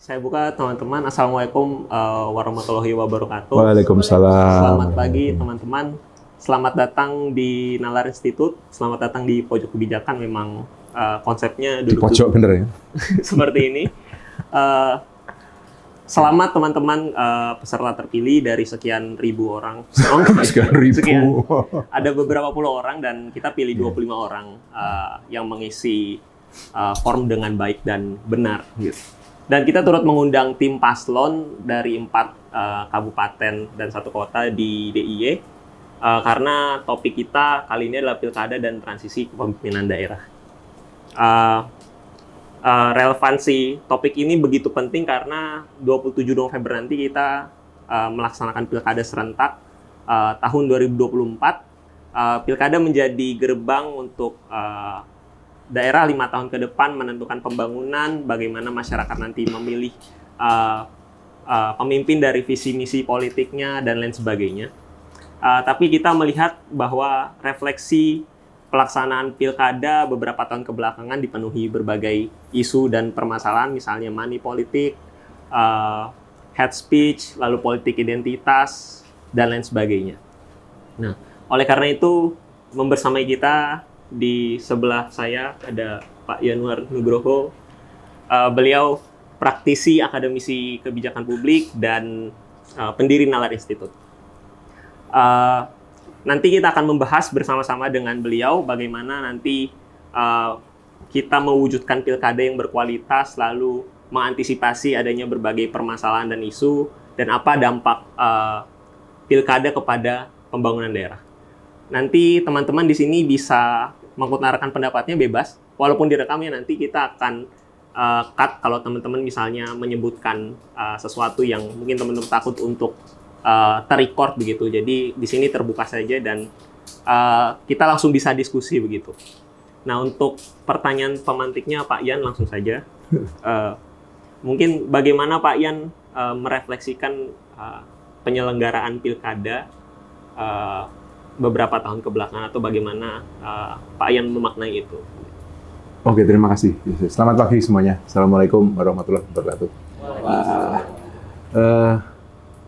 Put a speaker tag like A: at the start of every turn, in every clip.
A: Saya buka teman-teman. Assalamualaikum warahmatullahi wabarakatuh.
B: Waalaikumsalam.
A: Selamat pagi teman-teman. Selamat datang di Nalar Institute. Selamat datang di Pojok Kebijakan. Memang konsepnya
B: Di pojok bener ya?
A: seperti ini. Selamat teman-teman peserta terpilih dari sekian ribu orang.
B: Sekian.
A: Ada beberapa puluh orang dan kita pilih 25 orang yang mengisi form dengan baik dan benar. Gitu. Dan kita turut mengundang tim paslon dari 4 kabupaten dan 1 kota di DIY karena topik kita kali ini adalah pilkada dan transisi kepemimpinan daerah. Relevansi topik ini begitu penting karena 27 November nanti kita melaksanakan pilkada serentak tahun 2024. Pilkada menjadi gerbang untuk daerah 5 tahun ke depan menentukan pembangunan, bagaimana masyarakat nanti memilih pemimpin dari visi misi politiknya dan lain sebagainya. Tapi kita melihat bahwa refleksi pelaksanaan pilkada beberapa tahun kebelakangan dipenuhi berbagai isu dan permasalahan, misalnya money politik, hate speech, lalu politik identitas, dan lain sebagainya. Nah, oleh karena itu, membersamai kita di sebelah saya ada Pak Yanuar Nugroho. Beliau praktisi akademisi kebijakan publik dan pendiri Nalar Institute. Nanti kita akan membahas bersama-sama dengan beliau bagaimana nanti kita mewujudkan pilkada yang berkualitas, lalu mengantisipasi adanya berbagai permasalahan dan isu, dan apa dampak pilkada kepada pembangunan daerah. Nanti teman-teman di sini bisa mengutarakan pendapatnya bebas, walaupun direkamnya nanti kita akan cut kalau teman-teman misalnya menyebutkan sesuatu yang mungkin teman-teman takut untuk ter-record begitu. Jadi di sini terbuka saja dan kita langsung bisa diskusi begitu. Nah, untuk pertanyaan pemantiknya Pak Yan langsung saja. Mungkin bagaimana Pak Yan merefleksikan penyelenggaraan pilkada beberapa tahun kebelakangan atau bagaimana Pak Yan memaknai itu?
B: Oke, terima kasih. Selamat pagi semuanya. Assalamualaikum warahmatullahi wabarakatuh.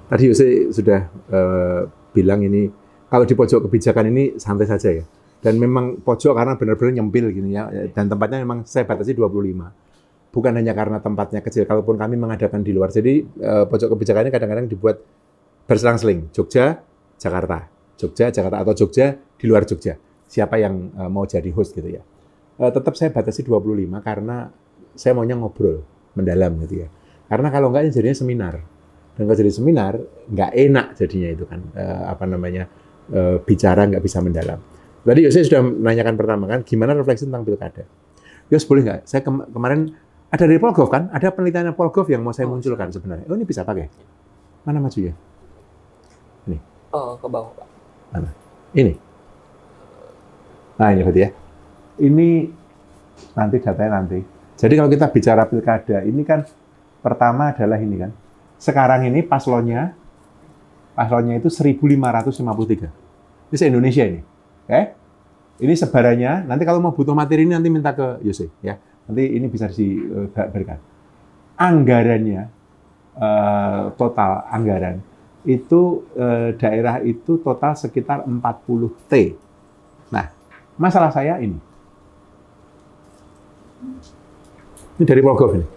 B: Tadi Yose sudah bilang ini, kalau di pojok kebijakan ini santai saja ya. Dan memang pojok karena benar-benar nyempil gini ya. Dan tempatnya memang saya batasi 25. Bukan hanya karena tempatnya kecil, kalaupun kami mengadakan di luar. Jadi pojok kebijakan ini kadang-kadang dibuat berselang-seling. Jogja, Jakarta. Jogja, Jakarta, atau Jogja di luar Jogja. Siapa yang mau jadi host gitu ya. Tetap saya batasi 25 karena saya maunya ngobrol, mendalam gitu ya. Karena kalau enggak jadinya seminar. Dan kalau jadi seminar, nggak enak jadinya itu kan. Bicara nggak bisa mendalam. Tadi Yose sudah menanyakan pertama kan, gimana refleksi tentang pilkada. Yos, boleh nggak? Saya kemarin ada dari Polgov kan, ada penelitian Polgov yang mau saya munculkan sebenarnya. Oh, ini bisa pakai. Mana maju ya? Ini.
A: Oh, ke bawah Pak.
B: Mana? Ini. Nah, ini berarti ya. Ini nanti datanya nanti. Jadi kalau kita bicara pilkada, ini kan pertama adalah ini kan. Sekarang ini paslonnya itu 1.553. Ini se-Indonesia ini. Oke? Ini sebarannya, nanti kalau mau butuh materi ini nanti minta ke Yose. Ya. Nanti ini bisa diberikan. Anggarannya, total anggaran, itu daerah itu total sekitar 40 T. Nah, masalah saya ini. Ini dari Polgov ini.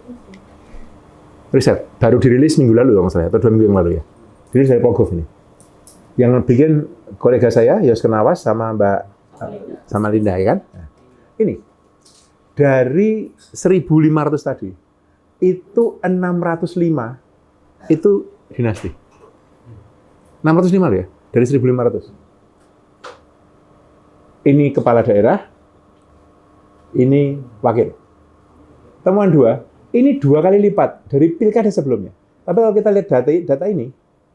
B: Riset, baru dirilis minggu lalu kalau saya, atau 2 minggu yang lalu ya. Dirilis dari Polgov ini. Yang bikin kolega saya, Yos Kenawas, sama sama Linda, ya kan? Nah, ini. Dari 1.500 tadi, itu 605, itu dinasti. 605 loh ya, dari 1.500. Ini kepala daerah, ini wakil. Temuan 2, ini 2 kali lipat dari pilkada sebelumnya. Tapi kalau kita lihat data ini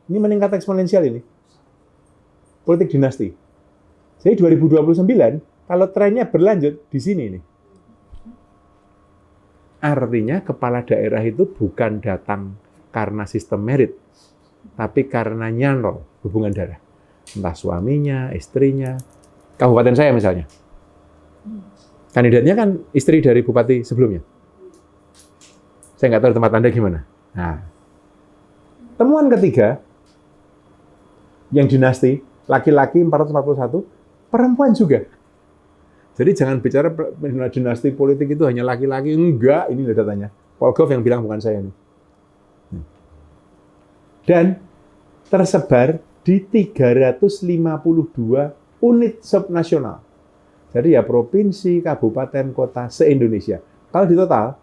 B: meningkat eksponensial ini. Politik dinasti. Jadi 2029, kalau trennya berlanjut di sini nih. Artinya kepala daerah itu bukan datang karena sistem merit, tapi karena nyantol hubungan darah. Entah suaminya, istrinya. Kabupaten saya misalnya. Kandidatnya kan istri dari bupati sebelumnya. Saya nggak tahu tempat Anda gimana. Nah, temuan ketiga, yang dinasti, laki-laki 441, perempuan juga. Jadi jangan bicara dinasti politik itu hanya laki-laki, enggak, ini loh datanya. Paul Gove yang bilang, bukan saya ini. Dan tersebar di 352 unit subnasional. Jadi ya provinsi, kabupaten, kota se-Indonesia. Kalau di total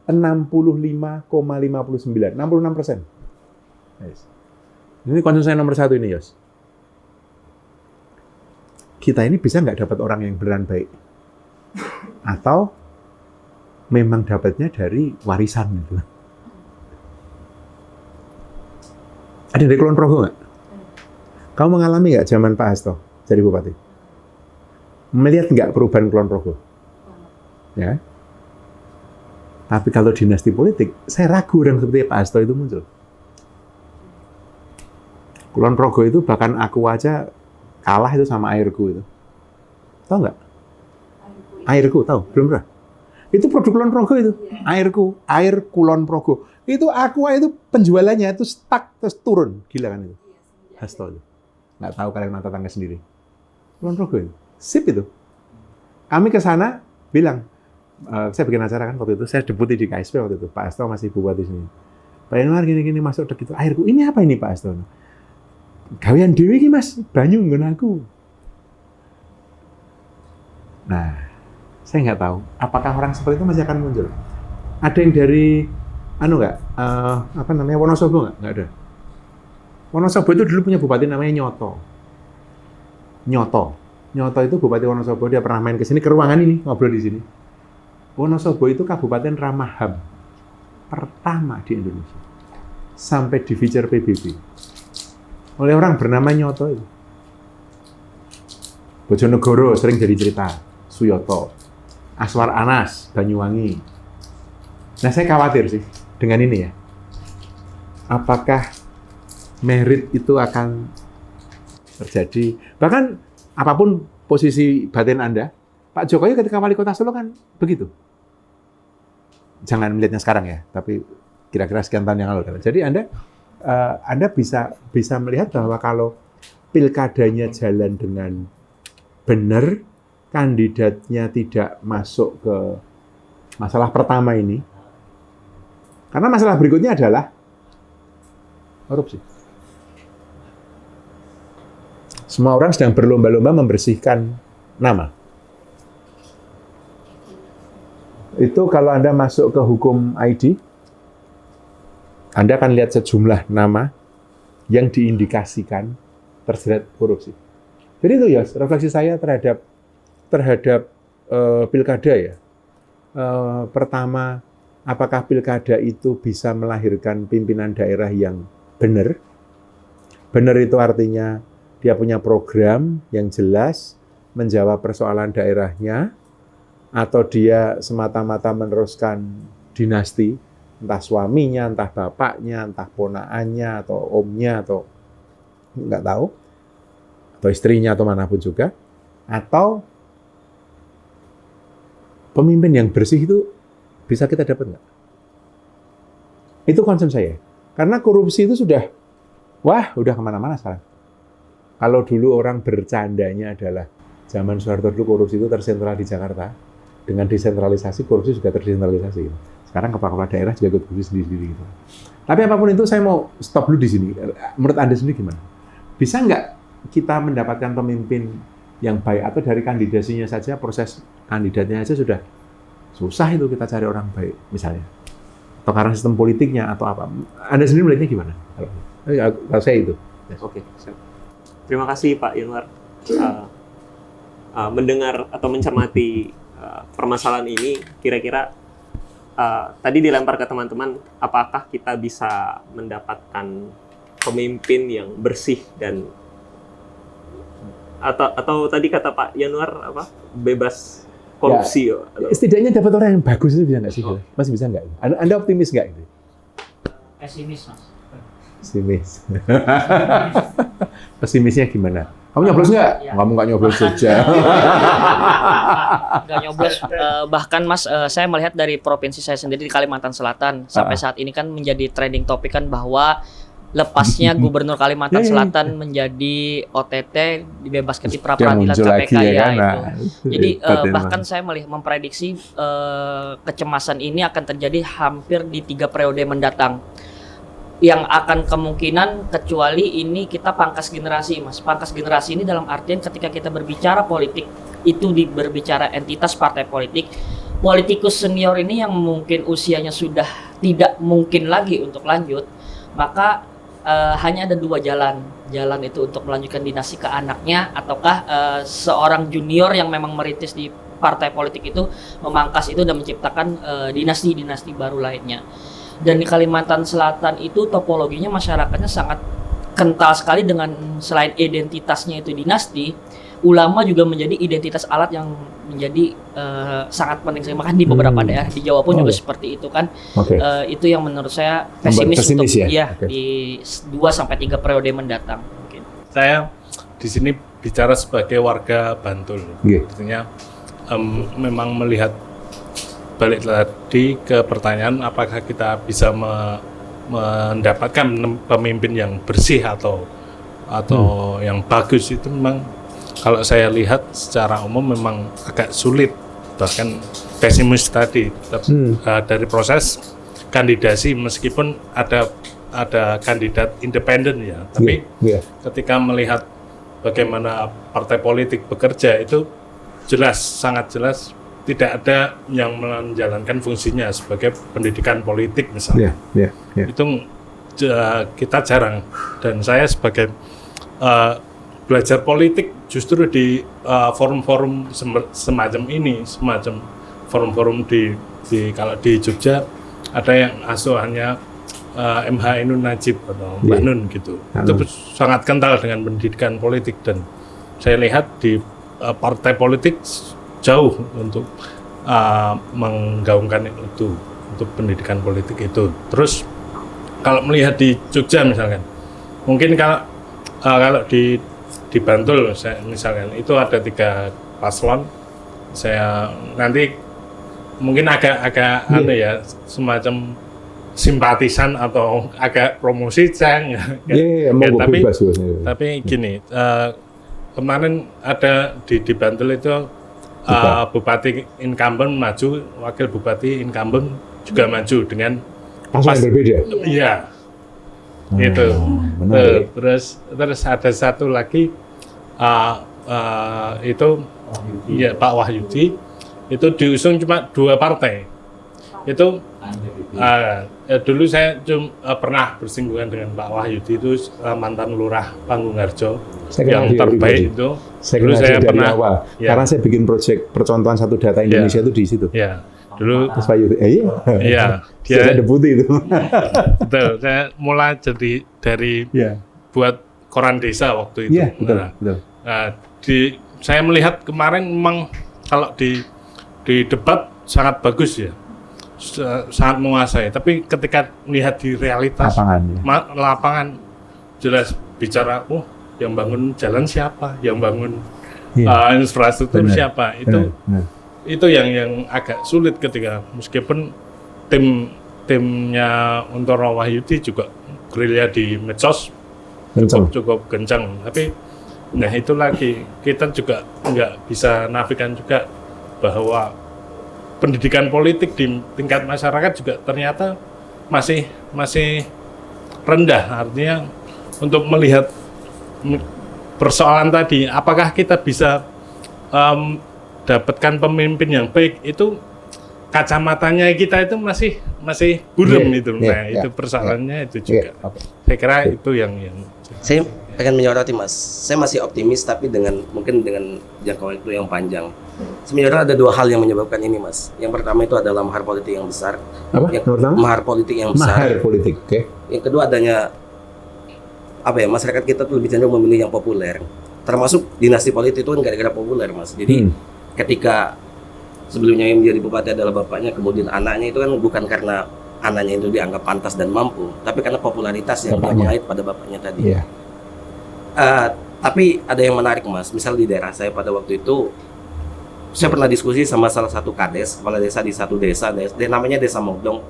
B: 65,59, 66%. Yes. Ini concern saya nomor 1 ini, Yos. Kita ini bisa nggak dapat orang yang beneran baik? Atau memang dapatnya dari warisan gitu? Ada dari Kulon Progo nggak? Kamu mengalami nggak zaman Pak Hasto jadi bupati? Melihat nggak perubahan Kulon Progo? Ya. Tapi kalau dinasti politik, saya ragu orang seperti Pak Hasto itu muncul. Kulon Progo itu bahkan aku aja kalah itu sama airku itu. Tahu nggak? Airku, tahu? Belum pernah? Itu produk Kulon Progo itu. Airku, air Kulon Progo. Itu Aqua itu penjualannya itu stuck terus turun. Gila kan itu? Hasto itu. Nggak tahu Kalimantan tetangga sendiri. Kulon Progo itu. Sip itu. Kami ke sana bilang, saya bikin acara kan waktu itu, saya debuti di KSP waktu itu. Pak Hasto masih bupati sini. Pak Yanuar gini-gini masuk dek itu. Airku, ini apa ini Pak Hasto? Gawean dewi iki Mas, banyu nggon aku. Nah, saya nggak tahu apakah orang seperti itu masih akan muncul. Ada yang dari Wonosobo nggak ada. Wonosobo itu dulu punya bupati namanya Nyoto itu bupati Wonosobo, dia pernah main ke sini ke ruangan ini ngobrol di sini. Wonosobo itu kabupaten ramah HAM pertama di Indonesia sampai di feature PBB oleh orang bernama Nyoto itu. Bojonegoro sering jadi cerita, Suyoto, Aswar Anas, Banyuwangi. Nah, saya khawatir sih dengan ini ya. Apakah merit itu akan terjadi? Bahkan apapun posisi batin Anda, Pak Jokowi ketika wali kota Solo kan begitu. Jangan melihatnya sekarang ya, tapi kira-kira sekian tahun yang lalu. Jadi Anda bisa melihat bahwa kalau pilkadanya jalan dengan benar, kandidatnya tidak masuk ke masalah pertama ini, karena masalah berikutnya adalah korupsi. Semua orang sedang berlomba-lomba membersihkan nama. Itu kalau Anda masuk ke hukum ID, Anda akan lihat sejumlah nama yang diindikasikan terjerat korupsi. Jadi itu ya refleksi saya terhadap pilkada ya. Pertama, apakah pilkada itu bisa melahirkan pimpinan daerah yang benar? Benar itu artinya dia punya program yang jelas menjawab persoalan daerahnya, atau dia semata-mata meneruskan dinasti, entah suaminya, entah bapaknya, entah ponaannya, atau omnya, atau nggak tahu, atau istrinya, atau manapun juga, atau pemimpin yang bersih itu bisa kita dapat nggak? Itu concern saya. Karena korupsi itu sudah kemana-mana sekarang. Kalau dulu orang bercandanya adalah zaman Soeharto dulu korupsi itu tersentral di Jakarta, dengan desentralisasi korupsi juga terdesentralisasi. Sekarang kepala-kepala daerah juga ikut korupsi sendiri-sendiri. Gitu. Tapi apapun itu saya mau stop dulu di sini. Menurut Anda sendiri gimana? Bisa nggak kita mendapatkan pemimpin yang baik, atau dari kandidasinya saja, proses kandidatnya saja sudah susah itu kita cari orang baik misalnya? Atau karena sistem politiknya atau apa? Anda sendiri melihatnya gimana? Kalau saya itu.
A: Oke. Terima kasih Pak Yanuar mendengar atau mencermati permasalahan ini. Kira-kira tadi dilempar ke teman-teman, apakah kita bisa mendapatkan pemimpin yang bersih dan atau tadi kata Pak Yanuar apa? Bebas korupsi.
B: Ya, setidaknya dapat orang yang bagus itu bisa nggak sih? Masih bisa nggak? Anda optimis nggak itu?
C: Pesimis, Mas.
B: Pesimis. Pesimisnya gimana? Kamu nyoblos nggak?
C: Iya.
B: Kamu nggak nyoblos Jogja.
C: Nggak nyoblos. Bahkan Mas, saya melihat dari provinsi saya sendiri di Kalimantan Selatan sampai saat ini kan menjadi trending topik kan bahwa lepasnya Gubernur Kalimantan Selatan menjadi OTT dibebaskan di pra peradilan
B: muncul
C: KPK
B: lagi, ya
C: ya
B: kan?
C: itu.
B: Nah,
C: Jadi
B: hebat
C: bahkan
B: emang.
C: saya memprediksi kecemasan ini akan terjadi hampir di 3 periode mendatang. Yang akan kemungkinan kecuali ini kita pangkas generasi, Mas. Pangkas generasi ini dalam artian ketika kita berbicara politik itu berbicara entitas partai politik. Politikus senior ini yang mungkin usianya sudah tidak mungkin lagi untuk lanjut, maka hanya ada 2 jalan. Jalan itu untuk melanjutkan dinasti ke anaknya, ataukah seorang junior yang memang merintis di partai politik itu memangkas itu dan menciptakan dinasti-dinasti baru lainnya. Dan di Kalimantan Selatan itu topologinya masyarakatnya sangat kental sekali dengan selain identitasnya itu dinasti, ulama juga menjadi identitas alat yang menjadi sangat penting. Maka di beberapa daerah di Jawa pun juga seperti itu kan.
B: Oke.
C: Itu yang menurut saya
B: Membuat
C: pesimis untuk
B: ya? Oke.
C: di 2-3 periode mendatang mungkin.
D: Saya di sini bicara sebagai warga Bantul.
B: Iya.
D: Artinya memang melihat balik tadi ke pertanyaan apakah kita bisa mendapatkan pemimpin yang bersih atau yang bagus, itu memang kalau saya lihat secara umum memang agak sulit, bahkan pesimis tadi. Dari proses kandidasi meskipun ada kandidat independen ya, tapi ketika melihat bagaimana partai politik bekerja itu sangat jelas tidak ada yang menjalankan fungsinya sebagai pendidikan politik misalnya. Itu kita jarang, dan saya sebagai belajar politik justru di forum-forum semacam ini, semacam forum-forum di kalau di Jogja ada yang asuhannya MH Ainun Najib atau Mbak Nun gitu. Itu sangat kental dengan pendidikan politik, dan saya lihat di partai politik jauh untuk menggaungkan itu untuk pendidikan politik itu. Terus kalau melihat di Jogja misalkan, mungkin kalau di Bantul saya misalkan itu ada 3 paslon. Saya nanti mungkin agak ya semacam simpatisan atau agak promosi saya tapi gini, kemarin ada di Bantul itu Bupati incumbent maju, wakil Bupati incumbent juga maju dengan
B: paslon berbeda.
D: Iya. Itu. Terus ada satu lagi itu ya Pak Wahyudi, itu diusung cuma 2 partai. Itu dulu saya pernah bersinggungan dengan Pak Wahyudi, itu mantan lurah Panggung-Harjo yang terbaik itu.
B: Dulu saya pernah awal, karena saya bikin proyek percontohan satu data Indonesia itu di situ.
D: Ya. Dulu
B: Mas Wahyudi,
D: iya,
B: dia debuti itu.
D: Betul, saya mulai dari buat koran desa waktu itu.
B: Iya, betul.
D: Saya melihat kemarin memang kalau di debat sangat bagus ya, sangat menguasai. Tapi ketika melihat di realitas lapangan jelas bicara, yang bangun jalan siapa, yang bangun infrastruktur siapa, itu yang agak sulit ketika meskipun timnya Untoro Wahyudi juga gerilya di medsos cukup kencang, tapi itu lagi kita juga nggak bisa nafikan juga bahwa pendidikan politik di tingkat masyarakat juga ternyata masih rendah. Artinya untuk melihat persoalan tadi, apakah kita bisa dapatkan pemimpin yang baik, itu kacamatanya kita itu masih buram itu. Itu persoalannya itu juga. Saya kira itu yang
E: saya pengen menyoroti, Mas. Saya masih optimis, tapi mungkin dengan jangka waktu yang panjang. Sebenarnya ada 2 hal yang menyebabkan ini, Mas. Yang pertama itu adalah mahar politik yang besar. Mahar politik yang besar.
B: Mahar politik, oke.
E: Yang kedua adanya masyarakat kita tuh lebih cenderung memilih yang populer. Termasuk dinasti politik itu kan gara-gara populer, Mas. Jadi ketika sebelumnya yang menjadi bupati adalah bapaknya, kemudian anaknya, itu kan bukan karena anaknya itu dianggap pantas dan mampu, tapi karena popularitas yang dia mengait pada bapaknya tadi. Tapi ada yang menarik Mas, misal di daerah saya pada waktu itu saya pernah diskusi sama salah satu kades, kepala desa di satu desa, namanya Desa Mogdong.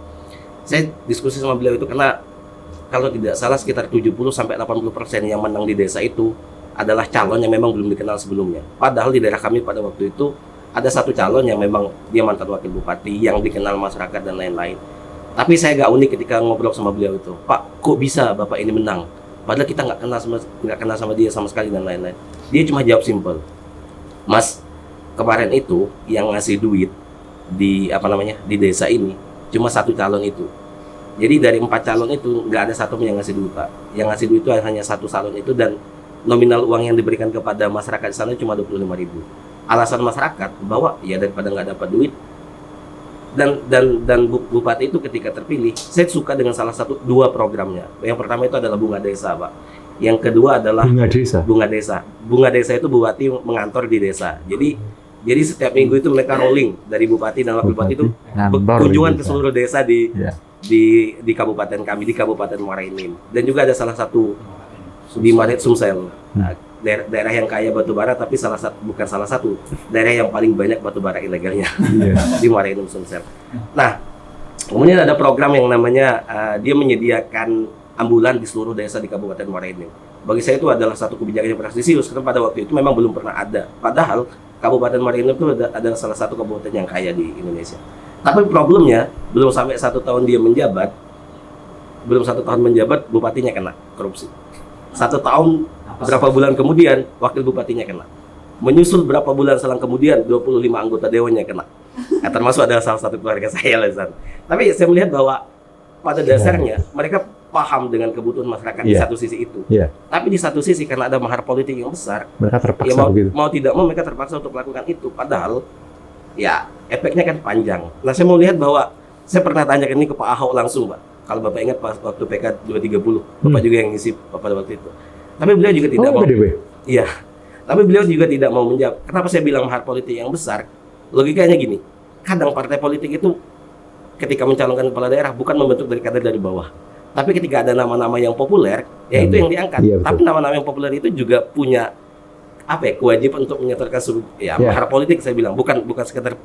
E: Saya diskusi sama beliau itu karena kalau tidak salah sekitar 70-80% yang menang di desa itu adalah calon yang memang belum dikenal sebelumnya. Padahal di daerah kami pada waktu itu ada satu calon yang memang dia mantan wakil bupati yang dikenal masyarakat dan lain-lain. Tapi saya agak unik ketika ngobrol sama beliau itu, Pak, kok bisa Bapak ini menang? Padahal kita nggak kenal sama dia sama sekali dan lain-lain. Dia cuma jawab simpel, Mas, kemarin itu yang ngasih duit di di desa ini cuma satu calon itu. Jadi dari 4 calon itu nggak ada satu yang ngasih duit, Pak. Yang ngasih duit itu hanya satu calon itu, dan nominal uang yang diberikan kepada masyarakat di sana cuma 25.000. Alasan masyarakat bahwa ya daripada nggak dapat duit, dan bupati itu ketika terpilih, saya suka dengan dua programnya. Yang pertama itu adalah Bunga Desa, Pak. Yang kedua adalah
B: Bunga Desa.
E: Bunga Desa. Bunga Desa itu bupati mengantor di desa. Jadi setiap minggu itu mereka rolling dari bupati dan wakil bupati itu kunjungan ke seluruh desa di kabupaten kami, di Kabupaten Muara Enim. Dan juga ada salah satu di Maret Sumsel. Nah, daerah yang kaya batu bara, tapi bukan salah satu daerah yang paling banyak batu bara ilegalnya di Muara Enim Sumsel. Nah, kemudian ada program yang namanya dia menyediakan ambulan di seluruh desa di Kabupaten Muara Enim. Bagi saya itu adalah satu kebijakan yang prestisius karena pada waktu itu memang belum pernah ada. Padahal Kabupaten Muara Enim itu adalah salah satu kabupaten yang kaya di Indonesia. Tapi problemnya belum sampai 1 tahun dia menjabat, bupatinya kena korupsi. 1 tahun berapa bulan kemudian wakil bupatinya kena. Menyusul berapa bulan selang kemudian 25 anggota dewannya kena. Termasuk ada salah satu keluarga saya lah. Tapi saya melihat bahwa pada dasarnya mereka paham dengan kebutuhan masyarakat di satu sisi itu. Tapi di satu sisi karena ada mahar politik yang besar,
B: mereka terpaksa
E: mau tidak mau mereka terpaksa untuk melakukan itu. Padahal ya efeknya kan panjang. Nah, saya mau lihat bahwa saya pernah tanyakan ini ke Pak Ahok langsung, Pak. Kalau Bapak ingat pas waktu PK 230, Bapak juga yang ngisi pada waktu itu. Tapi beliau juga tidak mau. Iya. Tapi beliau juga tidak mau menjawab. Kenapa saya bilang mahar politik yang besar? Logikanya gini. Kadang partai politik itu ketika mencalonkan kepala daerah bukan membentuk dari kader dari bawah. Tapi ketika ada nama-nama yang populer, ya itu yang diangkat. Tapi nama-nama yang populer itu juga punya kewajiban untuk menyetorkan mahar politik. Saya bilang bukan sekedar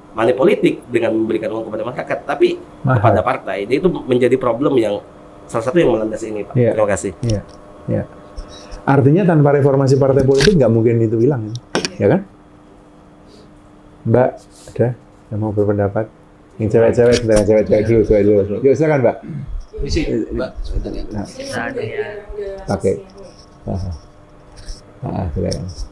E: money politik dengan memberikan uang kepada masyarakat, tapi kepada partai. Jadi itu menjadi problem yang salah satu yang melandas ini, Pak. Terima kasih.
B: Artinya tanpa reformasi partai politik nggak mungkin itu hilang, ya kan? Mbak, ada yang mau berpendapat? Yang cewek-cewek dulu. Yuk, silakan, Mbak.
E: Mbak, sebentar ya.
B: Oke.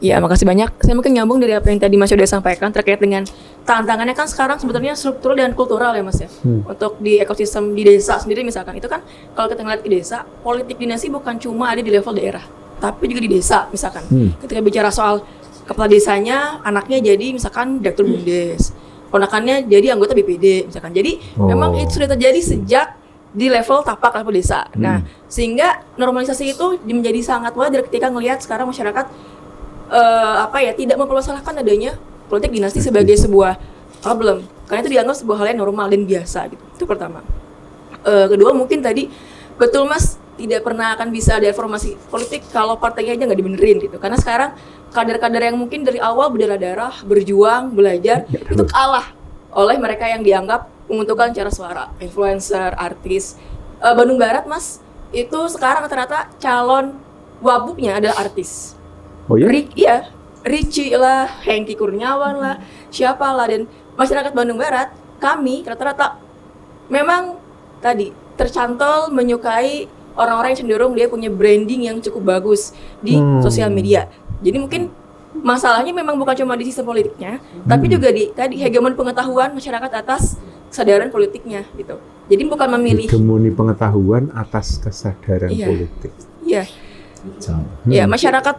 F: Ya, makasih banyak. Saya mungkin nyambung dari apa yang tadi Mas Yoda sampaikan terkait dengan tantangannya kan sekarang sebetulnya struktural dan kultural ya Mas ya. Untuk di ekosistem di desa sendiri misalkan, itu kan kalau kita ngeliat ke desa, politik dinasti bukan cuma ada di level daerah, tapi juga di desa misalkan. Ketika bicara soal kepala desanya, anaknya jadi misalkan direktur BUMDes, ponakannya jadi anggota BPD misalkan. Jadi memang itu sudah terjadi sejak di level tapak level desa. Nah, sehingga normalisasi itu menjadi sangat wajar ketika ngelihat sekarang masyarakat tidak mempermasalahkan adanya politik dinasti sebagai sebuah problem. Karena itu dianggap sebuah hal yang normal dan biasa gitu. Itu pertama. Kedua mungkin tadi betul Mas, tidak pernah akan bisa ada reformasi politik kalau partainya aja nggak dibenerin gitu. Karena sekarang kader-kader yang mungkin dari awal berdarah-darah, berjuang, belajar, itu kalah oleh mereka yang dianggap menguntungkan cara suara, influencer, artis. Bandung Barat, Mas, itu sekarang rata-rata calon wabuknya adalah artis.
B: Oh iya?
F: Richie lah, Hengki Kurniawan lah, siapa lah. Dan masyarakat Bandung Barat, kami rata-rata memang tadi tercantol menyukai orang-orang yang cenderung dia punya branding yang cukup bagus di sosial media. Jadi mungkin masalahnya memang bukan cuma di sistem politiknya, tapi juga di tadi hegemoni pengetahuan masyarakat atas kesadaran politiknya gitu. Jadi bukan memilih
B: hegemoni pengetahuan atas kesadaran politik.
F: Iya. Ya, masyarakat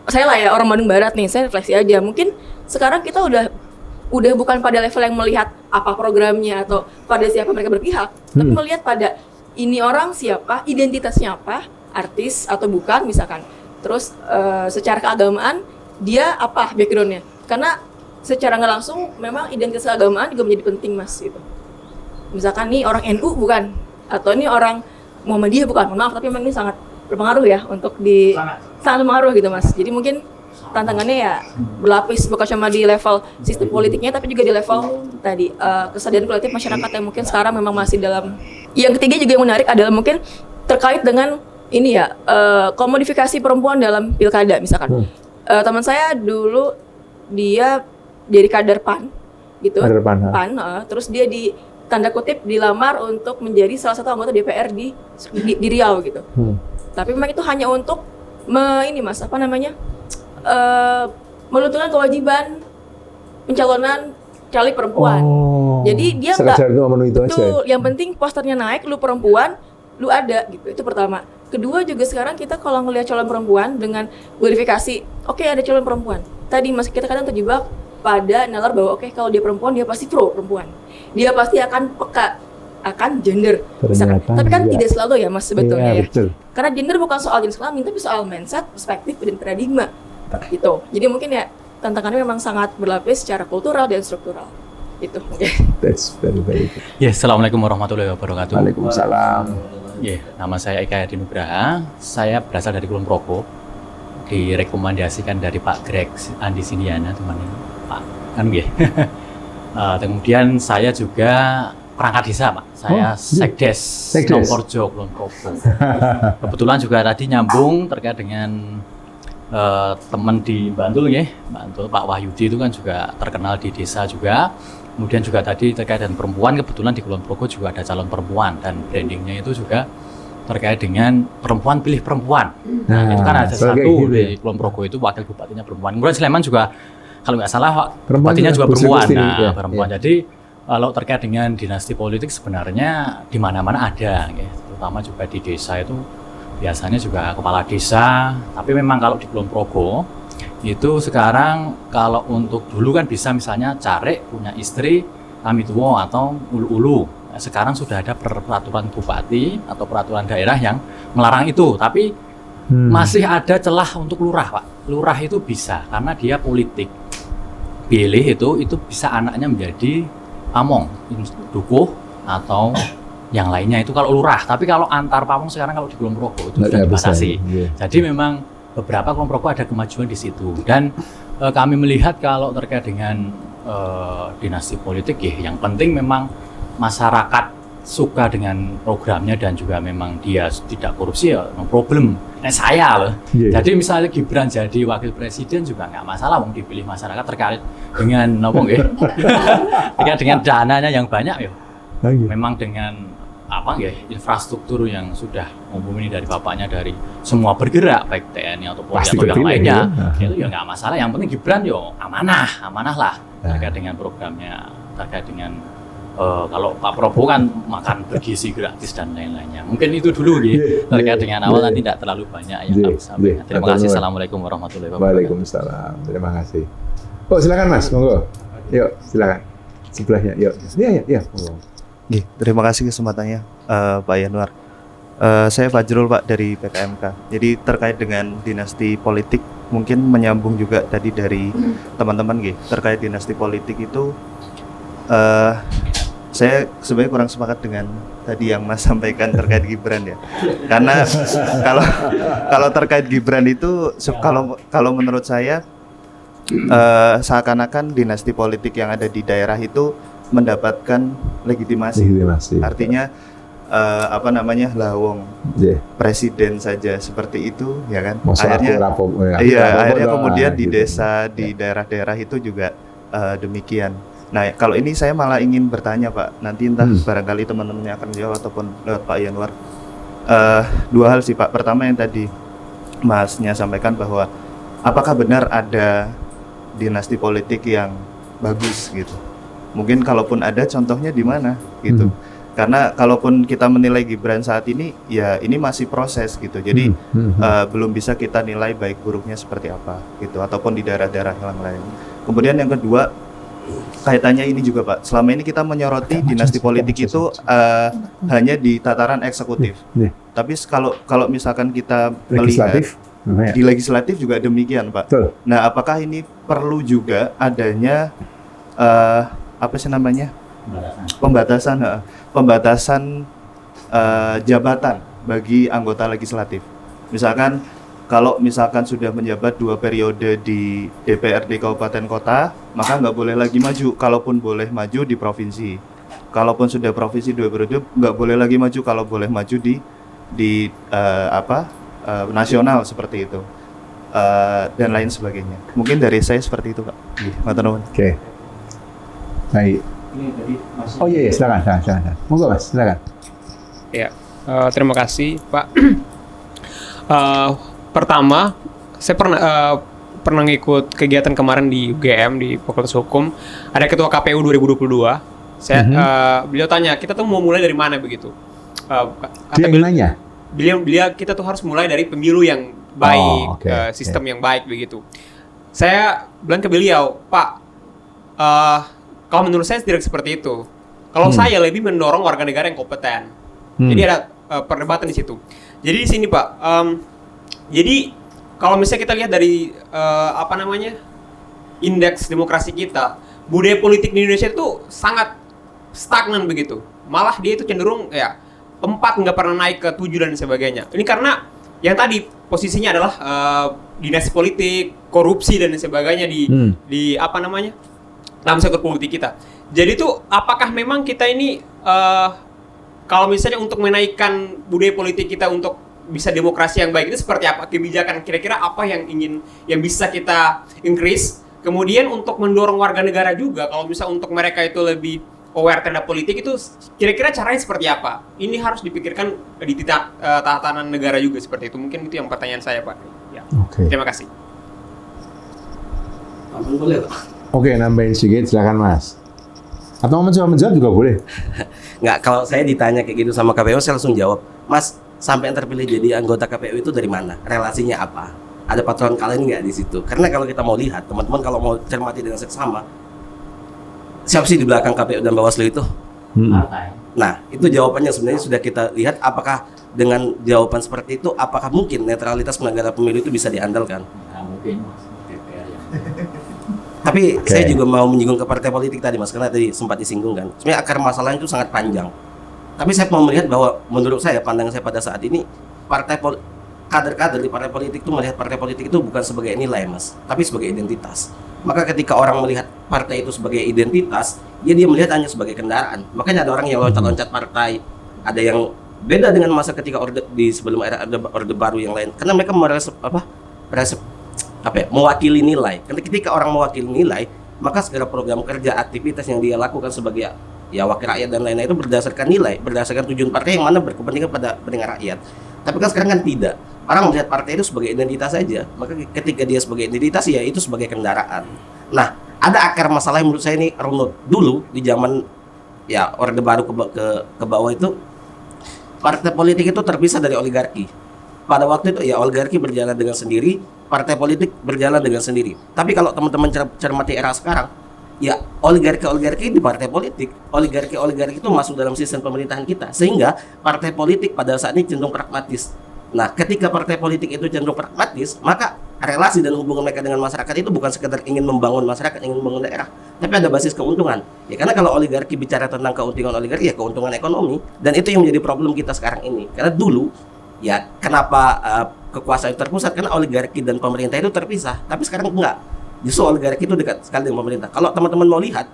F: saya lah ya orang Bandung Barat nih, saya refleksi aja. Mungkin sekarang kita udah bukan pada level yang melihat apa programnya atau pada siapa mereka berpihak, tapi melihat pada ini orang siapa, identitasnya apa, artis atau bukan misalkan. Terus secara keagamaan dia apa backgroundnya? Karena secara nggak langsung memang identitas keagamaan juga menjadi penting Mas gitu. Misalkan nih orang NU bukan, atau ini orang Muhammadiyah bukan, maaf tapi memang ini sangat berpengaruh ya untuk di sangat berpengaruh gitu Mas. Jadi mungkin tantangannya ya berlapis, bukan cuma di level sistem politiknya tapi juga di level tadi kesadaran kolektif masyarakat yang mungkin sekarang memang masih dalam. Yang ketiga juga yang menarik adalah mungkin terkait dengan ini ya komodifikasi perempuan dalam pilkada misalkan. Teman saya dulu dia jadi kader PAN gitu.
B: Kader PAN,
F: terus dia di tanda kutip dilamar untuk menjadi salah satu anggota DPR di Riau gitu. Tapi memang itu hanya untuk ini Mas, apa namanya? Melunturkan kewajiban pencalonan caleg perempuan. Jadi dia
B: sekedar itu memenuhi itu aja.
F: Yang penting posternya naik, lu perempuan, lu ada gitu. Itu pertama. Kedua juga sekarang kita kalau ngelihat calon perempuan dengan glorifikasi, oke, ada calon perempuan. Tadi Mas kita kadang terjebak pada nalar bahwa oke, kalau dia perempuan dia pasti pro perempuan. Dia pasti akan peka akan gender. Misalkan. Tapi kan tidak selalu ya Mas sebetulnya ya.
B: Betul.
F: Karena gender bukan soal jenis kelamin tapi soal mindset, perspektif dan paradigma. Gitu. Jadi mungkin ya tantangannya memang sangat berlapis secara kultural dan struktural. Itu.
B: That's very good.
G: Ya, assalamualaikum warahmatullahi wabarakatuh.
B: Waalaikumsalam.
G: Ya, nama saya Eka Yadi Nugraha. Saya berasal dari Kulon Progo. Direkomendasikan dari Pak Greg Andi Sindiana, temannya Pak. Kan ya. Kemudian saya juga perangkat desa, Pak. Saya Sekdes Nomporjo Kulon Progo. Kebetulan juga tadi nyambung terkait dengan teman di Bantul ya, Bantul Pak Wahyudi itu kan juga terkenal di desa juga. Kemudian juga tadi terkait dengan perempuan, kebetulan di Kulon Progo juga ada calon perempuan dan brandingnya itu juga terkait dengan perempuan pilih perempuan. Nah, itu kan ada satu
B: gitu
G: di Kulon Progo itu wakil bupatinya perempuan. Kemudian Sleman juga kalau nggak salah bupatinya juga perempuan. Nah, perempuan. Jadi kalau terkait dengan dinasti politik sebenarnya di mana-mana ada, ya. Terutama juga di desa itu biasanya juga kepala desa. Tapi memang kalau di Kulon Progo itu sekarang kalau untuk dulu kan bisa misalnya cari punya istri kami tua atau ulu-ulu. Nah, sekarang sudah ada peraturan bupati atau peraturan daerah yang melarang itu. Tapi masih ada celah untuk lurah, Pak. Lurah itu bisa karena dia politik. Pilih itu bisa anaknya menjadi pamong, dukuh atau yang lainnya itu kalau lurah. Tapi kalau antar pamong sekarang kalau di Kulon Progo itu sudah dibatasi. Jadi memang beberapa Kulon Progo ada kemajuan di situ dan kami melihat kalau terkait dengan dinasti politik ya, yang penting memang masyarakat suka dengan programnya dan juga memang dia tidak korupsi ya no problem. Nah, saya loh. Jadi misalnya Gibran jadi wakil presiden juga nggak masalah, wong dipilih masyarakat terkait dengan terkait dengan dananya yang banyak ya. Memang dengan infrastruktur yang sudah mumpuni dari bapaknya dari semua bergerak baik TNI atau Polri atau yang lainnya itu ya nggak masalah. Yang penting Gibran yo amanah lah terkait dengan programnya, terkait dengan kalau Pak Prabowo kan makan bergizi gratis dan lain-lainnya. Mungkin itu dulu terkait dengan awal nanti tidak terlalu banyak yang kami sampaikan. Terima kasih. Assalamualaikum warahmatullahi wabarakatuh.
B: Waalaikumsalam. Terima kasih. Oh silakan Mas, monggo. Yuk silakan. Sebelahnya, yuk. Iya, monggo.
H: Terima kasih kesempatannya Pak Yanuar. Saya Fajrul Pak dari PKMK. Jadi terkait dengan dinasti politik mungkin menyambung juga tadi dari teman-teman terkait dinasti politik itu saya sebenarnya kurang sepakat dengan tadi yang Mas sampaikan terkait Gibran ya. Karena kalau terkait Gibran itu kalau menurut saya seakan-akan dinasti politik yang ada di daerah itu mendapatkan legitimasi. Artinya lawong presiden saja seperti itu ya kan. Akhirnya kemudian di desa di daerah-daerah itu juga demikian. Nah kalau ini saya malah ingin bertanya Pak, nanti entah barangkali teman-temannya akan jawab ataupun lewat Pak Yanuar. Dua hal sih Pak. Pertama yang tadi Masnya sampaikan bahwa apakah benar ada dinasti politik yang bagus gitu. Mungkin kalaupun ada contohnya di mana gitu. Karena kalaupun kita menilai Gibran saat ini ya ini masih proses gitu. Jadi belum bisa kita nilai baik buruknya seperti apa gitu ataupun di daerah-daerah yang lain. Kemudian yang kedua kaitannya ini juga Pak. Selama ini kita menyoroti dinasti politik itu hanya di tataran eksekutif. Tapi kalau misalkan kita melihat di legislatif juga demikian Pak. Nah, apakah ini perlu juga adanya pembatasan jabatan bagi anggota legislatif. Misalkan kalau misalkan sudah menjabat 2 periode di DPRD kabupaten kota, maka nggak boleh lagi maju. Kalaupun boleh maju di provinsi. Kalaupun sudah provinsi 2 periode, nggak boleh lagi maju. Kalau boleh maju di nasional seperti itu. Dan lain sebagainya. Mungkin dari saya seperti itu, Pak.
B: Oke. Baik. Oh iya, silakan. Monggo Mas, silakan.
I: Ya, terima kasih Pak. Pertama, saya pernah ngikut kegiatan kemarin di UGM di Fakultas Hukum. Ada Ketua KPU 2022. Beliau tanya, kita tuh mau mulai dari mana begitu? Beliau kita tuh harus mulai dari pemilu yang baik, sistem yang baik begitu. Saya bilang ke beliau, Pak, kalau menurut saya tidak seperti itu. Kalau saya lebih mendorong warga negara yang kompeten. Jadi ada perdebatan di situ. Jadi di sini Pak, jadi kalau misalnya kita lihat dari indeks demokrasi kita, budaya politik di Indonesia itu sangat stagnan begitu. Malah dia itu cenderung 4 nggak pernah naik ke 7 dan sebagainya. Ini karena yang tadi posisinya adalah dinasti politik, korupsi dan sebagainya di dalam sektor politik kita. Jadi tuh apakah memang kita ini kalau misalnya untuk menaikkan budaya politik kita untuk bisa demokrasi yang baik itu seperti apa, kebijakan kira-kira apa yang bisa kita increase, kemudian untuk mendorong warga negara juga kalau bisa untuk mereka itu lebih aware terhadap politik itu kira-kira caranya seperti apa? Ini harus dipikirkan di tatanan negara juga seperti itu. Mungkin itu yang pertanyaan saya Pak. Ya. Terima kasih.
E: Boleh Pak?
B: Oke, nambahin sedikit, silakan Mas. Atau menjawab juga boleh.
E: Nggak, kalau saya ditanya kayak gitu sama KPU saya langsung jawab, Mas, sampai yang terpilih jadi anggota KPU itu dari mana? Relasinya apa? Ada patron kalian nggak di situ? Karena kalau kita mau lihat, teman-teman kalau mau cermati dengan seksama, siapa sih di belakang KPU dan Bawaslu itu? Nah, itu jawabannya sebenarnya sudah kita lihat. Apakah dengan jawaban seperti itu, apakah mungkin netralitas penyelenggara pemilu itu bisa diandalkan?
G: Nah, mungkin Mas.
E: Tapi saya juga mau menyinggung ke partai politik tadi Mas, karena tadi sempat disinggung kan. Sebenarnya akar masalahnya itu sangat panjang. Tapi saya mau melihat bahwa menurut saya, pandangan saya pada saat ini, kader-kader di partai politik itu melihat partai politik itu bukan sebagai nilai Mas, tapi sebagai identitas. Maka ketika orang melihat partai itu sebagai identitas, dia melihat hanya sebagai kendaraan. Makanya ada orang yang loncat-loncat partai, ada yang beda dengan masa ketika sebelum era orde baru yang lain, karena mereka mewakili nilai. Karena ketika orang mewakili nilai, maka segala program kerja, aktivitas yang dia lakukan sebagai wakil rakyat dan lain-lain itu berdasarkan nilai, berdasarkan tujuan partai yang mana berkepentingan pada kepentingan rakyat. Tapi kan sekarang kan tidak. Orang melihat partai itu sebagai identitas saja. Maka ketika dia sebagai identitas, ya itu sebagai kendaraan. Nah, ada akar masalah yang menurut saya ini runut. Dulu di zaman Orde Baru ke bawah itu, partai politik itu terpisah dari oligarki. Pada waktu itu oligarki berjalan dengan sendiri, partai politik berjalan dengan sendiri. Tapi kalau teman-teman cermati era sekarang, oligarki di partai politik, oligarki itu masuk dalam sistem pemerintahan kita, sehingga partai politik pada saat ini cenderung pragmatis. Nah, ketika partai politik itu cenderung pragmatis, maka relasi dan hubungan mereka dengan masyarakat itu bukan sekedar ingin membangun masyarakat, ingin membangun daerah, tapi ada basis keuntungan. Karena kalau oligarki bicara tentang keuntungan oligarki, keuntungan ekonomi, dan itu yang menjadi problem kita sekarang ini. Karena dulu kenapa kekuasaan terpusat? Karena oligarki dan pemerintah itu terpisah. Tapi sekarang enggak. Justru oligarki itu dekat sekali dengan pemerintah. Kalau teman-teman mau lihat,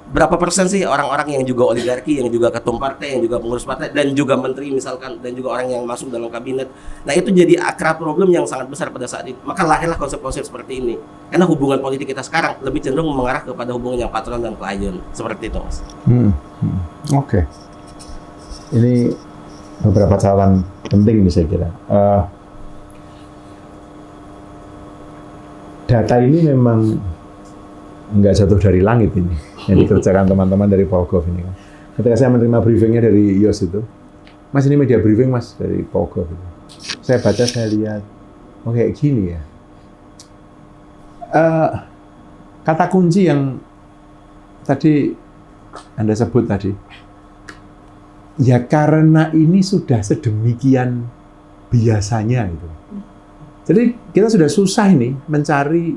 E: berapa persen sih orang-orang yang juga oligarki, yang juga ketum partai, yang juga pengurus partai, dan juga menteri misalkan, dan juga orang yang masuk dalam kabinet. Nah, itu jadi akar problem yang sangat besar pada saat itu. Maka lahirlah konsep-konsep seperti ini. Karena hubungan politik kita sekarang lebih cenderung mengarah kepada hubungan yang patron dan klien. Seperti itu, Mas.
B: Oke. Ini beberapa catatan penting nih saya kira. Data ini memang nggak jatuh dari langit ini, yang dikerjakan teman-teman dari Polgov ini kan. Ketika saya menerima briefingnya dari IOS itu, Mas ini media briefing Mas dari Polgov itu. Saya baca, saya lihat, kayak gini ya. Kata kunci yang tadi Anda sebut tadi, ya karena ini sudah sedemikian biasanya gitu. Jadi kita sudah susah ini mencari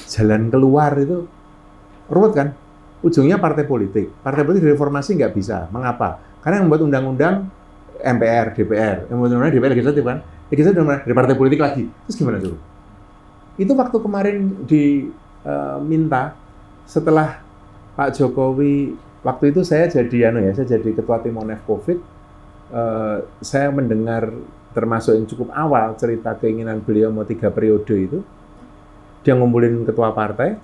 B: jalan keluar itu ruwet kan. Ujungnya partai politik. Partai politik reformasi nggak bisa. Mengapa? Karena yang membuat undang-undang MPR, DPR. Yang membuat undang-undang DPR legislatif kan. Kita udah dari partai politik lagi. Terus gimana tuh? Itu waktu kemarin diminta setelah Pak Jokowi, waktu itu saya jadi saya jadi ketua tim Monef Covid. Saya mendengar termasuk yang cukup awal cerita keinginan beliau mau 3 periode itu. Dia ngumpulin ketua partai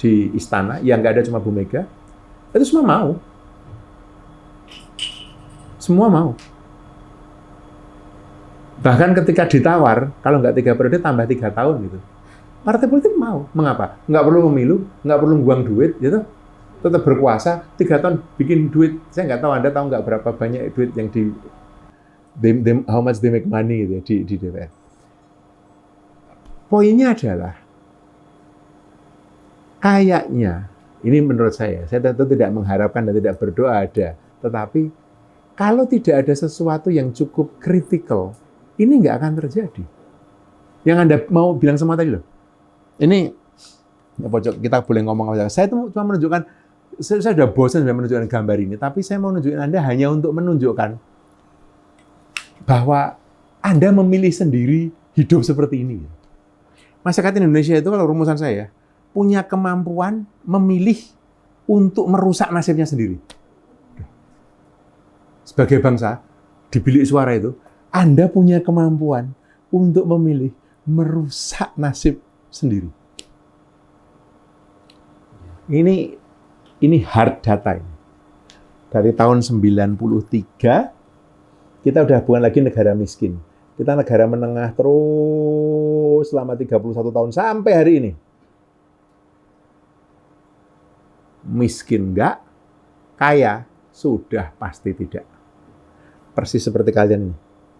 B: di istana, yang nggak ada cuma Bu Mega. Itu semua mau. Semua mau. Bahkan ketika ditawar, kalau nggak 3 periode tambah 3 tahun gitu. Partai politik mau. Mengapa? Nggak perlu pemilu, nggak perlu buang duit, gitu. Tetap berkuasa, 3 tahun bikin duit. Saya nggak tahu, Anda tahu nggak berapa banyak duit yang how much they make money gitu ya, di DPR. Poinnya adalah, kayaknya, ini menurut saya tentu tidak mengharapkan dan tidak berdoa ada, tetapi kalau tidak ada sesuatu yang cukup kritikal, ini nggak akan terjadi. Yang Anda mau bilang semua tadi loh. Ini ya pojok, kita boleh ngomong apa saja. Saya cuma menunjukkan, saya sudah bosan sudah menunjukkan gambar ini, tapi saya mau menunjukkan Anda hanya untuk menunjukkan bahwa Anda memilih sendiri hidup seperti ini. Masyarakat Indonesia itu, kalau rumusan saya, punya kemampuan memilih untuk merusak nasibnya sendiri. Sebagai bangsa, di bilik suara itu, Anda punya kemampuan untuk memilih merusak nasib sendiri. Ini hard data ini. Dari tahun 93, kita udah bukan lagi negara miskin. Kita negara menengah terus selama 31 tahun sampai hari ini. Miskin enggak, kaya sudah pasti tidak. Persis seperti kalian ini.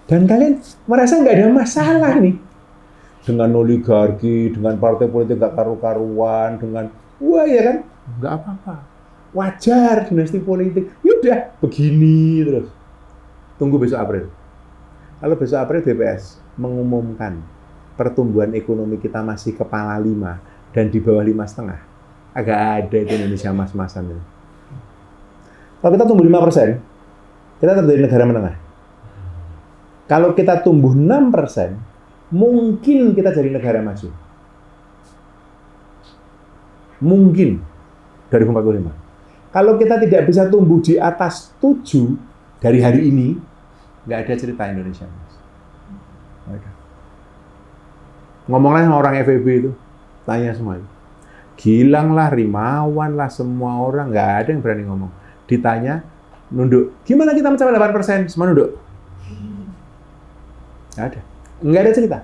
B: Dan kalian merasa nggak ada masalah nih. Dengan oligarki, dengan partai politik nggak karu-karuan, dengan, wah ya kan, nggak apa-apa. Wajar dinasti politik. Yaudah, begini terus. Tunggu besok April. Kalau besok April BPS mengumumkan pertumbuhan ekonomi kita masih kepala 5 dan di bawah 5,5. Agak ada itu Indonesia mas-masan itu. Kalau kita tumbuh 5%, kita tetap jadi negara menengah. Kalau kita tumbuh 6%, mungkin kita jadi negara maju. Mungkin 2045. Kalau kita tidak bisa tumbuh di atas 7 dari hari ini, nggak ada cerita Indonesia. Ngomonglah sama orang FEB itu, tanya semua itu. Gilang lah, Rimawan lah, semua orang, nggak ada yang berani ngomong. Ditanya, nunduk. Gimana kita mencapai 8%? Semua nunduk. Nggak ada. Nggak ada cerita.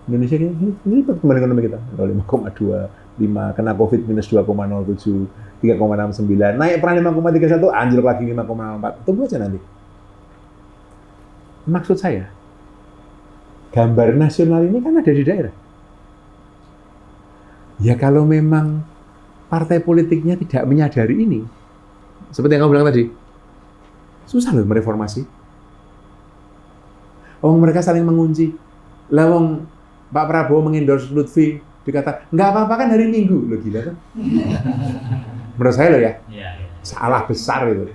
B: Indonesia ini pertumbuhan ekonomi kita. 5,25, kena COVID minus 2,07, 3,69, naik pernah 5,31, anjlok lagi 5,4. Tunggu aja nanti. Maksud saya, gambar nasional ini kan ada di daerah. Ya kalau memang partai politiknya tidak menyadari ini, seperti yang kamu bilang tadi, susah loh mereformasi. Mereka saling mengunci. Lawang Pak Prabowo mengendorse Lutfi, dikata, nggak apa-apa kan hari Minggu. Loh gila kan? Menurut saya loh ya, salah besar itu.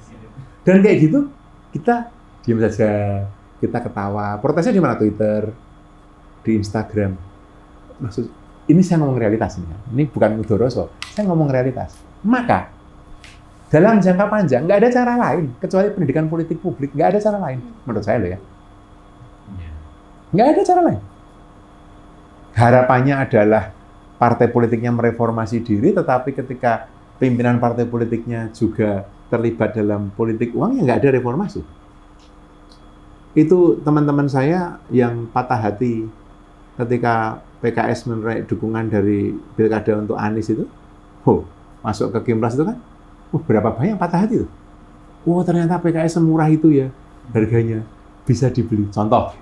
B: Dan kayak gitu, kita diam saja, kita ketawa. Protesnya di mana? Twitter, di Instagram. Maksud, ini saya ngomong realitas ini bukan mudoroso, saya ngomong realitas. Maka dalam jangka panjang nggak ada cara lain kecuali pendidikan politik publik, nggak ada cara lain menurut saya loh ya. Nggak ada cara lain. Harapannya adalah partai politiknya mereformasi diri, tetapi ketika pimpinan partai politiknya juga terlibat dalam politik uang, ya nggak ada reformasi. Itu teman-teman saya yang patah hati ketika PKS menarik dukungan dari Pilkada untuk Anies itu, masuk ke Kimpras itu kan, berapa banyak patah hati itu. Ternyata PKS semurah itu ya, harganya bisa dibeli. Contoh,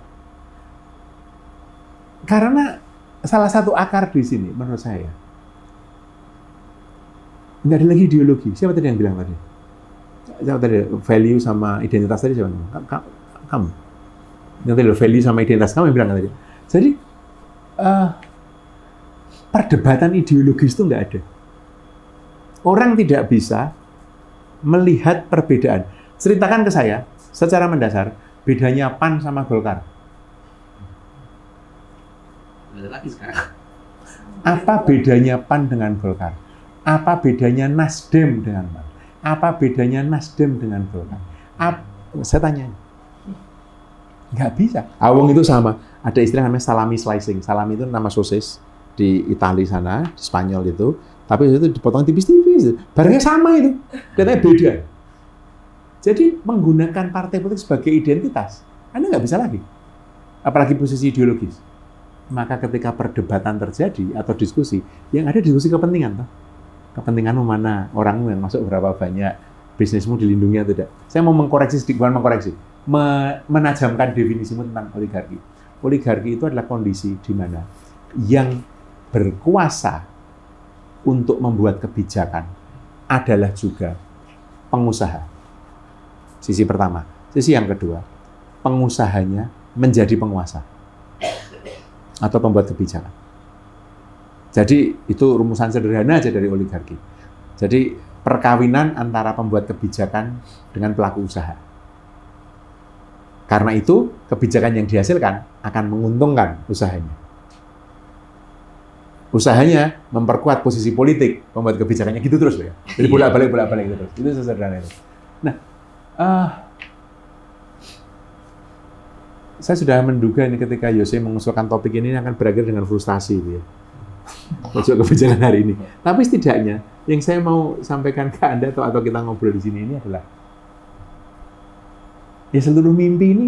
B: karena salah satu akar di sini menurut saya, nggak ada lagi ideologi. Siapa tadi yang bilang tadi? Siapa tadi? Value sama identitas tadi siapa? Kamu. Yang tadi value sama identitas kamu yang bilang tadi. Jadi perdebatan ideologis itu nggak ada. Orang tidak bisa melihat perbedaan. Ceritakan ke saya secara mendasar bedanya PAN sama Golkar.
E: Ada lagi sekarang.
B: Apa bedanya PAN dengan Golkar? Apa bedanya Nasdem dengan PAN? Apa bedanya Nasdem dengan Golkar? Saya tanya. Nggak bisa. Awong itu sama. Ada istilah namanya salami slicing. Salami itu nama sosis di Italia sana, di Spanyol itu. Tapi itu dipotong tipis-tipis. Barangnya sama itu. Katanya beda. Jadi menggunakan partai politik sebagai identitas, Anda nggak bisa lagi. Apalagi posisi ideologis. Maka ketika perdebatan terjadi atau diskusi, yang ada diskusi kepentingan. Toh. Kepentinganmu mana, orangmu yang masuk berapa banyak, bisnismu dilindungi atau tidak. Saya mau mengkoreksi sedikit, bukan mengkoreksi, menajamkan definisimu tentang oligarki. Oligarki itu adalah kondisi di mana yang berkuasa untuk membuat kebijakan adalah juga pengusaha. Sisi pertama. Sisi yang kedua, pengusahanya menjadi penguasa atau pembuat kebijakan. Jadi itu rumusan sederhana aja dari oligarki. Jadi perkawinan antara pembuat kebijakan dengan pelaku usaha. Karena itu kebijakan yang dihasilkan akan menguntungkan usahanya. Usahanya memperkuat posisi politik pembuat kebijakannya gitu terus ya. Jadi bolak-balik gitu terus. Itu sesederhana itu. Nah, saya sudah menduga ini ketika Yose mengusulkan topik ini akan berakhir dengan frustasi gitu ya. Untuk kebijakan hari ini. Tapi setidaknya yang saya mau sampaikan ke Anda atau kita ngobrol di sini ini adalah ya seluruh mimpi ini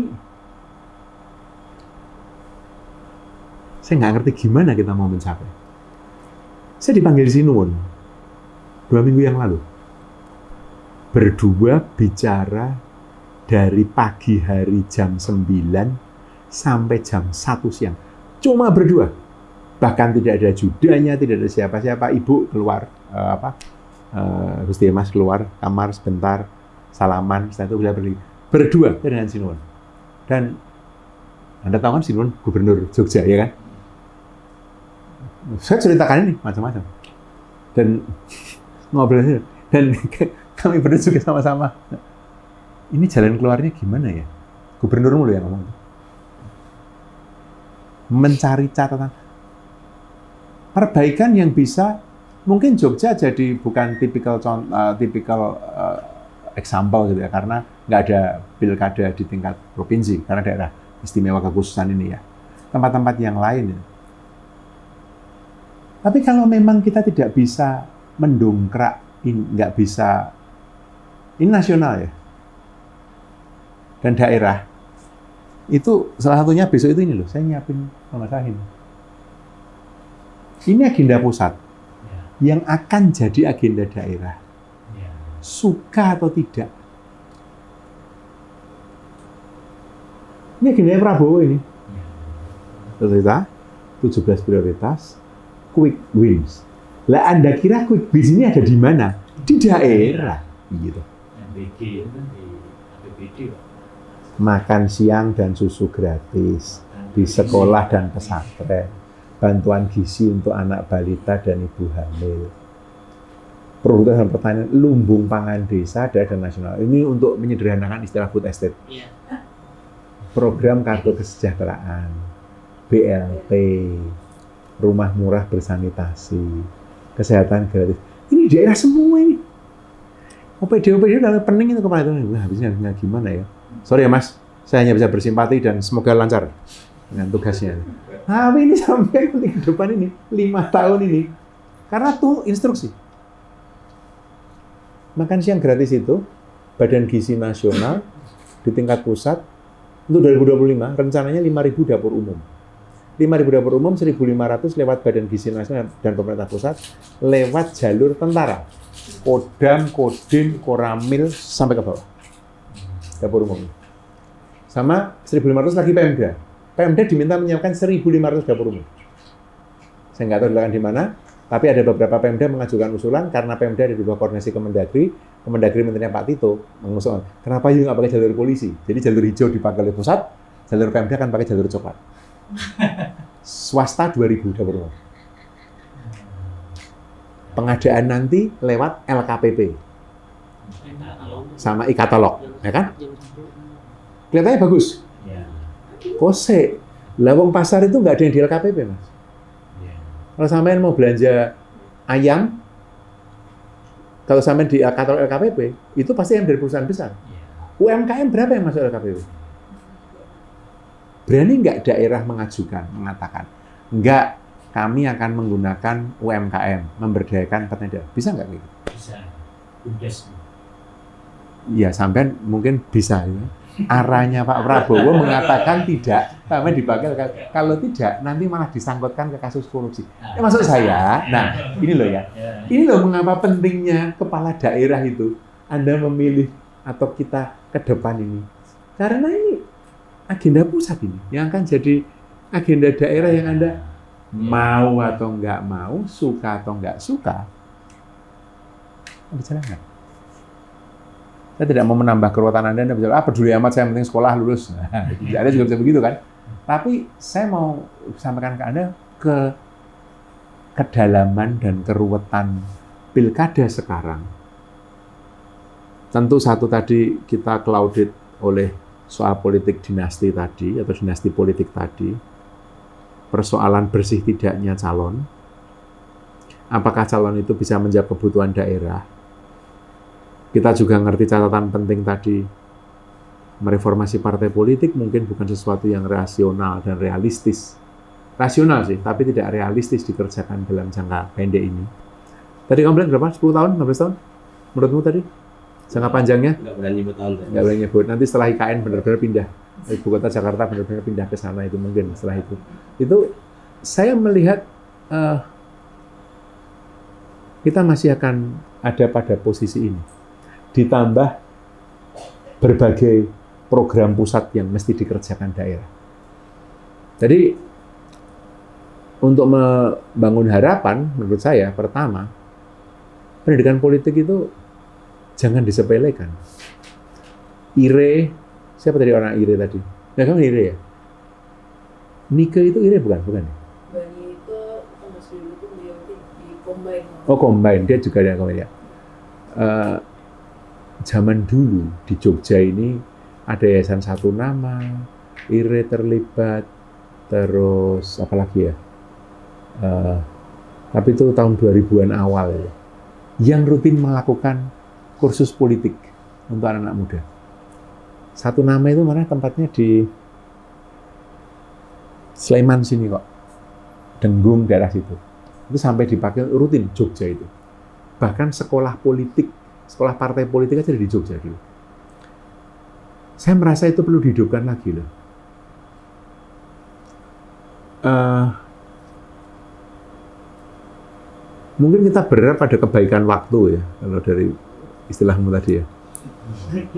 B: saya nggak ngerti gimana kita mau mencapai. Saya dipanggil Sinuwun 2 minggu yang lalu. Berdua bicara dari pagi hari jam 9 sampai jam 1 siang. Cuma berdua. Bahkan tidak ada judanya, tidak ada siapa-siapa. Ibu keluar, Gusti Mas keluar kamar sebentar, salaman, setelah itu bisa pergi. Berdua dengan Sinuwun. Dan Anda tahu kan Sinuwun gubernur Jogja, ya kan? Saya ceritakan ini macam-macam. Dan ngobrol dan kami berdua juga sama-sama. Ini jalan keluarnya gimana ya? Gubernurmu loh yang ngomong. Mencari catatan. Perbaikan yang bisa, mungkin Jogja jadi bukan tipikal example gitu ya, karena nggak ada pilkada di tingkat provinsi, karena daerah istimewa kekhususan ini ya. Tempat-tempat yang lain ya. Tapi kalau memang kita tidak bisa mendongkrak, nggak bisa, ini nasional ya, dan daerah, itu salah satunya besok itu ini loh, saya nyiapin masalah ini. Ini agenda pusat yang akan jadi agenda daerah. Suka atau tidak. Ini agenda Prabowo ini. Ternyata 17 prioritas, quick wins. Lah Anda kira quick wins ini ada di mana? Di daerah. Gitu. Makan siang dan susu gratis di sekolah dan pesantren. Bantuan gizi untuk anak balita dan ibu hamil. Perhutanan dan pertanian, lumbung pangan desa, daerah dan nasional. Ini untuk menyederhanakan istilah food estate. Program kartu kesejahteraan, BLT, rumah murah bersanitasi, kesehatan gratis. Ini daerah semua ini. OPD dalam pening itu kepala itu. Wah, habisnya gimana ya? Sorry ya Mas, saya hanya bisa bersimpati dan semoga lancar dengan tugasnya. Tapi ini sampai ke depan ini, 5 tahun ini. Karena tuh instruksi. Makan siang gratis itu, Badan Gizi Nasional di tingkat pusat, untuk 2025, rencananya 5.000 dapur umum. 5.000 dapur umum, 1.500 lewat Badan Gizi Nasional dan pemerintah pusat, lewat jalur tentara. Kodam, Kodim, Koramil, sampai ke bawah. Dapur umum. Sama 1.500 lagi Pemda. Pemda diminta menyiapkan 1.500 dapur umum. Saya nggak tahu dilakukan di mana, tapi ada beberapa Pemda mengajukan usulan karena Pemda ada di bawah koordinasi Kemendagri. Kemendagri menterinya Pak Tito mengusulkan, kenapa you nggak pakai jalur polisi? Jadi jalur hijau dipakai oleh pusat, jalur Pemda kan pakai jalur coklat. Swasta 2.000 dapur umum. Pengadaan nanti lewat LKPP sama e-katalog, ya kan? Kelihatannya bagus. Kose, lawang pasar itu nggak ada yang di LKPP, Mas. Kalau sampean mau belanja ayam, kalau sampean di kantor LKPP, itu pasti yang dari perusahaan besar. UMKM berapa yang masuk LKPP? Berani nggak daerah mengajukan, mengatakan, enggak, kami akan menggunakan UMKM, memberdayakan petani daerah. Bisa nggak gitu?
G: Bisa.
B: Ya, sampean mungkin bisa. Ya. Arahnya Pak Prabowo mengatakan tidak, sampai dipakai. Kalau tidak, nanti malah disangkutkan ke kasus korupsi. Maksud saya, nah ini loh ya, ini loh mengapa pentingnya kepala daerah itu Anda memilih atau kita ke depan ini. Karena ini agenda pusat ini, yang akan jadi agenda daerah yang Anda mau atau nggak mau, suka atau nggak suka, berjalan. Saya tidak mau menambah keruwetan Anda bicara, peduli amat, saya penting sekolah lulus. Nah, Anda juga bisa begitu kan? Tapi saya mau sampaikan ke Anda ke kedalaman dan keruwetan pilkada sekarang. Tentu satu tadi kita clouded oleh soal politik dinasti tadi, atau dinasti politik tadi. Persoalan bersih tidaknya calon. Apakah calon itu bisa menjawab kebutuhan daerah? Kita juga ngerti catatan penting tadi, mereformasi partai politik mungkin bukan sesuatu yang rasional dan realistis. Rasional sih, tapi tidak realistis dikerjakan dalam jangka pendek ini. Tadi kamu bilang berapa? 10 tahun? 15 tahun? Menurutmu tadi? Jangka panjangnya?
E: Nggak berani nyebut tahun.
B: Nggak berani nyebut. Nanti setelah IKN benar-benar pindah. Ibu kota Jakarta benar-benar pindah ke sana itu mungkin setelah itu. Itu saya melihat kita masih akan ada pada posisi ini. Ditambah berbagai program pusat yang mesti dikerjakan daerah. Jadi, untuk membangun harapan, menurut saya, pertama, pendidikan politik itu jangan disepelekan. IRE, siapa tadi orang IRE tadi? Nah, kamu IRE ya? Nike itu IRE bukan? Bukan.
F: Bani itu masih dulu beliau di Combine.
B: Oh, Combine, dia juga ada Combine ya. Zaman dulu di Jogja ini ada Yayasan Satu Nama, IRE terlibat, terus apa lagi ya? Tapi itu tahun 2000-an awal ya. Yang rutin melakukan kursus politik untuk anak-anak muda. Satu Nama itu mana tempatnya di Sleman sini kok. Denggung daerah situ. Itu sampai dipakai rutin Jogja itu. Bahkan sekolah politik, sekolah partai politik aja di Jogja dulu. Saya merasa itu perlu dihidupkan lagi loh. Mungkin kita berharap pada kebaikan waktu ya, kalau dari istilahmu tadi ya.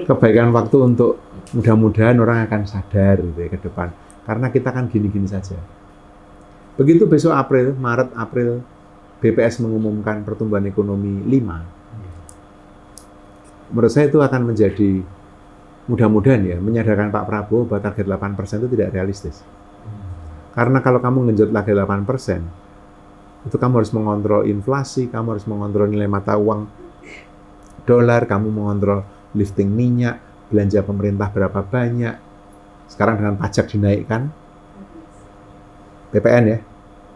B: Kebaikan waktu untuk mudah-mudahan orang akan sadar gitu ya, ke depan. Karena kita kan gini-gini saja. Begitu besok Maret, April, BPS mengumumkan pertumbuhan ekonomi 5. Menurut saya itu akan menjadi mudah-mudahan ya, menyadarkan Pak Prabowo bahwa target 8% itu tidak realistis. Karena kalau kamu ngenjot lagi 8%, itu kamu harus mengontrol inflasi, kamu harus mengontrol nilai mata uang dolar, kamu mengontrol lifting minyak, belanja pemerintah berapa banyak. Sekarang dengan pajak dinaikkan, PPN ya,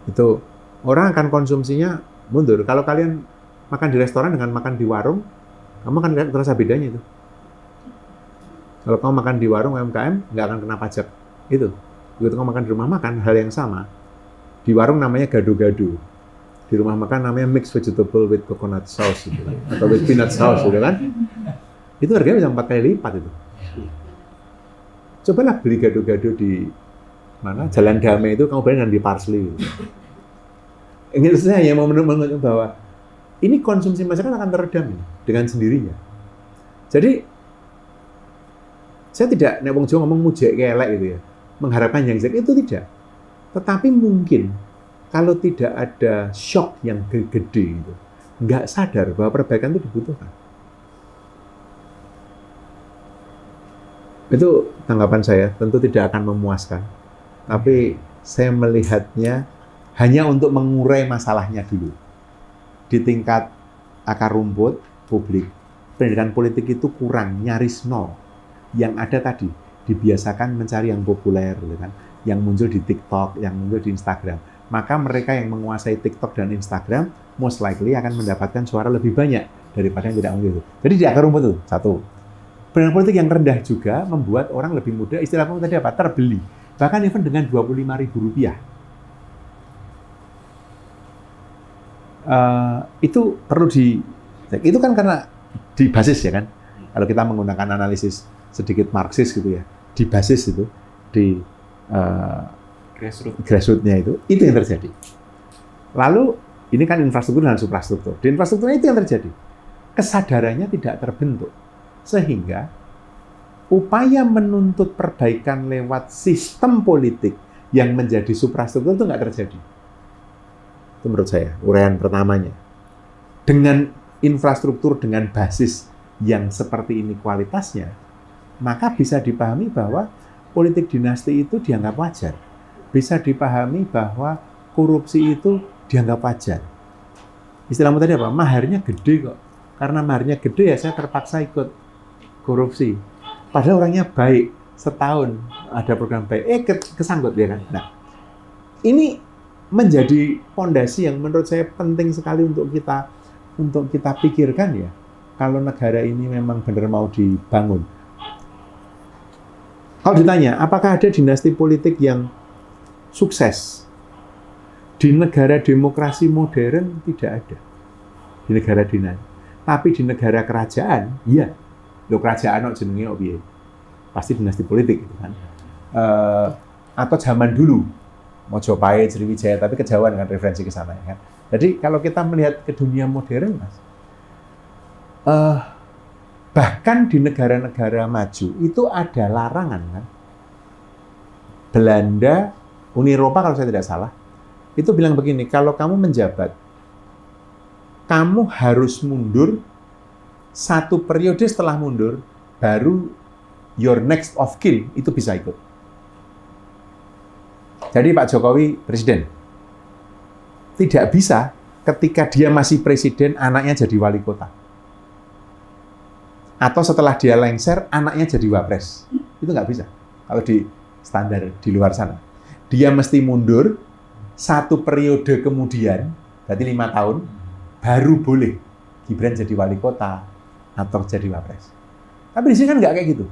B: itu orang akan konsumsinya mundur. Kalau kalian makan di restoran dengan makan di warung, kamu akan terasa bedanya itu. Kalau kamu makan di warung UMKM, nggak akan kena pajak. Itu. Begitu kamu makan di rumah makan, hal yang sama. Di warung namanya gado-gado. Di rumah makan namanya mixed vegetable with coconut sauce. Gitu. Atau with peanut sauce, gitu kan. Itu harganya bisa 4 kali lipat itu. Cobalah beli gado-gado di mana? Jalan Damai itu, kamu beli dengan di parsley. Gitu. Ini saya yang mau menunjukkan bahwa ini konsumsi masyarakat akan teredam dengan sendirinya. Jadi saya tidak, nek wong Jawa ngomong mujek kelek gitu ya, mengharapkan yang jelek itu tidak. Tetapi mungkin kalau tidak ada shock yang gede gitu, nggak sadar bahwa perbaikan itu dibutuhkan. Itu tanggapan saya, tentu tidak akan memuaskan. Tapi saya melihatnya hanya untuk mengurai masalahnya dulu. Di tingkat akar rumput publik, pendidikan politik itu kurang, nyaris nol. Yang ada tadi, dibiasakan mencari yang populer, gitu kan? Yang muncul di TikTok, yang muncul di Instagram. maka mereka yang menguasai TikTok dan Instagram most likely akan mendapatkan suara lebih banyak daripada yang tidak begitu. Jadi di akar rumput itu, satu. Pendanaan politik yang rendah juga membuat orang lebih mudah, istilah kamu tadi apa? Terbeli. Bahkan even dengan Rp25.000. Itu perlu dicek. Itu kan karena di basis ya kan. Kalau kita menggunakan analisis sedikit Marxis gitu ya, di basis itu, di grassroots-nya itu yang terjadi. Lalu ini kan infrastruktur dan suprastruktur. Di infrastrukturnya itu yang terjadi. Kesadarannya tidak terbentuk. Sehingga upaya menuntut perbaikan lewat sistem politik yang menjadi suprastruktur itu nggak terjadi. Itu menurut saya, uraian pertamanya. Dengan infrastruktur dengan basis yang seperti ini kualitasnya, maka bisa dipahami bahwa politik dinasti itu dianggap wajar. Bisa dipahami bahwa korupsi itu dianggap wajar. Istilahmu tadi apa? Maharnya gede kok. Karena maharnya gede ya saya terpaksa ikut korupsi. Padahal orangnya baik, setahun ada program baik, kesangkut ya kan. Nah, ini menjadi fondasi yang menurut saya penting sekali untuk kita pikirkan ya. Kalau negara ini memang benar mau dibangun. Kalau ditanya, apakah ada dinasti politik yang sukses? Di negara demokrasi modern tidak ada. Di negara dinasti. Tapi di negara kerajaan, iya. Loh kerajaan kok jenenge kok piye? Pasti dinasti politik gitu kan. Atau zaman dulu Mojopahit, Sriwijaya, tapi kejauhan kan referensi ke sana ya kan. Jadi kalau kita melihat ke dunia modern, Mas, bahkan di negara-negara maju itu ada larangan kan. Belanda, Uni Eropa kalau saya tidak salah, itu bilang begini, kalau kamu menjabat, kamu harus mundur 1 periode setelah mundur, baru your next of kin itu bisa ikut. Jadi Pak Jokowi presiden. Tidak bisa ketika dia masih presiden, anaknya jadi wali kota. Atau setelah dia lengser, anaknya jadi wapres. Itu nggak bisa. Kalau di standar di luar sana. Dia mesti mundur 1 periode kemudian, berarti 5 tahun, baru boleh Gibran jadi wali kota atau jadi wapres. Tapi di sini kan nggak kayak gitu.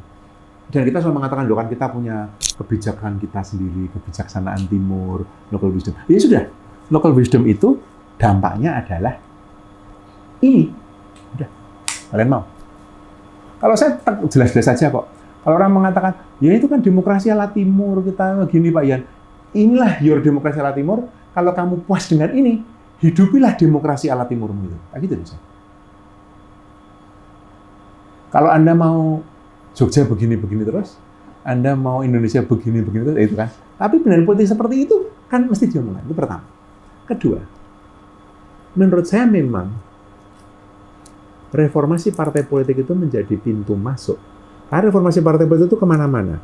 B: Dan kita selalu mengatakan, loh kan kita punya kebijakan kita sendiri, kebijaksanaan timur, local wisdom. Ya sudah, local wisdom itu dampaknya adalah ini. Udah, kalian mau. Kalau saya jelas-jelas saja kok. Kalau orang mengatakan, ya itu kan demokrasi ala timur, kita begini Pak Yan. Inilah your demokrasi ala timur, kalau kamu puas dengan ini, hidupilah demokrasi ala timurmu itu. Kayak gitu misalnya. Kalau Anda mau Jogja begini-begini terus, Anda mau Indonesia begini-begini terus, itu kan. Tapi pilihan politik seperti itu kan mesti diomongkan. Itu pertama. Kedua, menurut saya memang reformasi partai politik itu menjadi pintu masuk. Karena reformasi partai politik itu kemana-mana.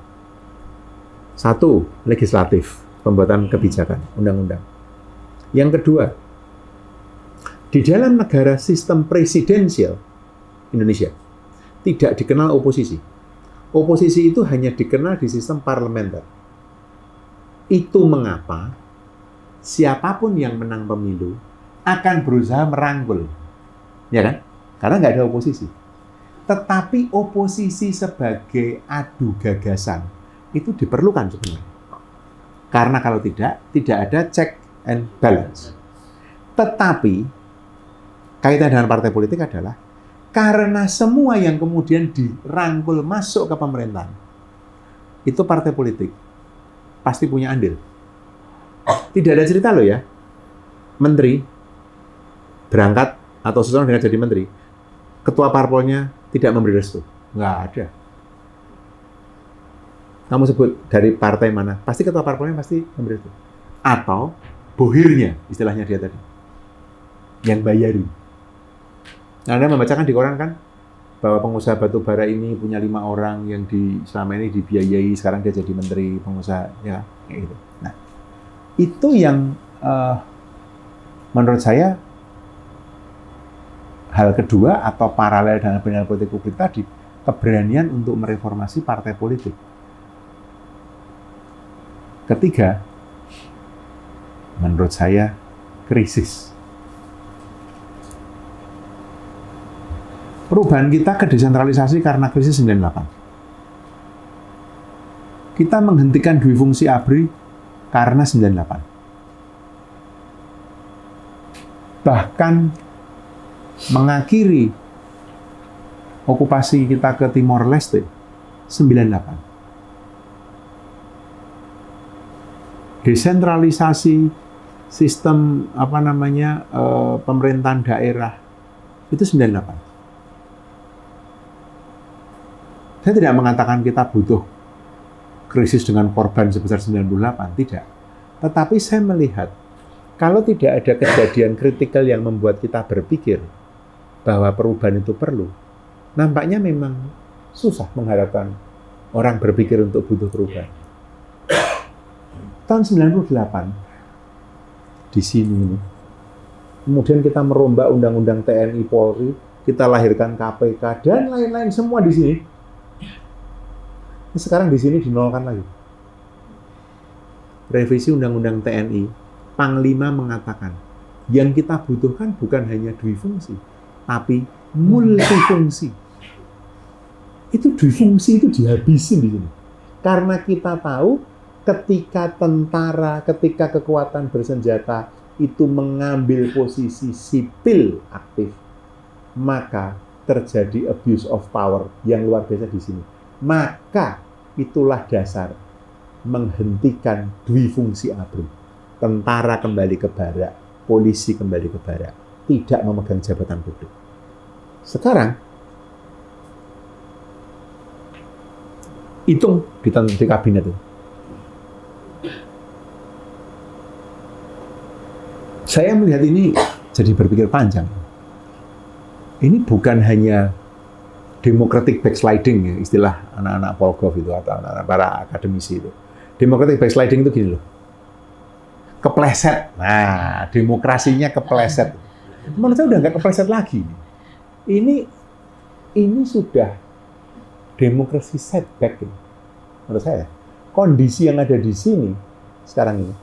B: 1, legislatif, pembuatan kebijakan, undang-undang. Yang kedua, di dalam negara sistem presidensial Indonesia, tidak dikenal oposisi. Oposisi itu hanya dikenal di sistem parlementer. Itu mengapa siapapun yang menang pemilu akan berusaha merangkul. Ya kan? Karena nggak ada oposisi. Tetapi oposisi sebagai adu gagasan itu diperlukan sebenarnya. Karena kalau tidak ada check and balance. Tetapi kaitan dengan partai politik adalah karena semua yang kemudian dirangkul masuk ke pemerintahan, itu partai politik pasti punya andil. Tidak ada cerita loh ya, menteri berangkat atau seseorang dengan jadi menteri, ketua parpolnya tidak memberi restu. Nggak ada. Kamu sebut dari partai mana, pasti ketua parpolnya pasti memberi restu. Atau bohirnya, istilahnya dia tadi, yang bayari. Nah, Anda membacakan di koran kan bahwa pengusaha batu bara ini punya 5 orang yang selama ini dibiayai, sekarang dia jadi menteri pengusaha, ya kayak gitu. Nah, itu yang menurut saya hal kedua atau paralel dengan pendidikan politik publik tadi, keberanian untuk mereformasi partai politik. Ketiga, menurut saya krisis. Perubahan kita ke desentralisasi karena krisis 98. Kita menghentikan duifungsi ABRI karena 98. Bahkan mengakhiri okupasi kita ke Timor Leste 98. Desentralisasi sistem pemerintahan daerah itu 98. Saya tidak mengatakan kita butuh krisis dengan korban sebesar 98, tidak. Tetapi saya melihat kalau tidak ada kejadian kritikal yang membuat kita berpikir bahwa perubahan itu perlu, nampaknya memang susah mengharapkan orang berpikir untuk butuh perubahan. Tahun 98 di sini, kemudian kita merombak undang-undang TNI Polri, kita lahirkan KPK dan lain-lain semua di sini. Sekarang di sini dinolkan lagi. Revisi undang-undang TNI, Panglima mengatakan yang kita butuhkan bukan hanya duifungsi, tapi multifungsi. Itu duifungsi itu dihabisin di sini. Karena kita tahu ketika tentara, ketika kekuatan bersenjata itu mengambil posisi sipil aktif, maka terjadi abuse of power yang luar biasa di sini. Maka itulah dasar menghentikan duifungsi ABRI. Tentara kembali ke barak, polisi kembali ke barak, tidak memegang jabatan publik. Sekarang, hitung di kabinet itu. Saya melihat ini jadi berpikir panjang. Ini bukan hanya democratic backsliding, ya, istilah anak-anak Polgov itu atau anak-anak para akademisi itu. Democratic backsliding itu gini loh, kepleset. Nah, demokrasinya kepleset. Menurut saya udah nggak kepleset lagi. Ini sudah demokrasi setback. Menurut saya, kondisi yang ada di sini sekarang ini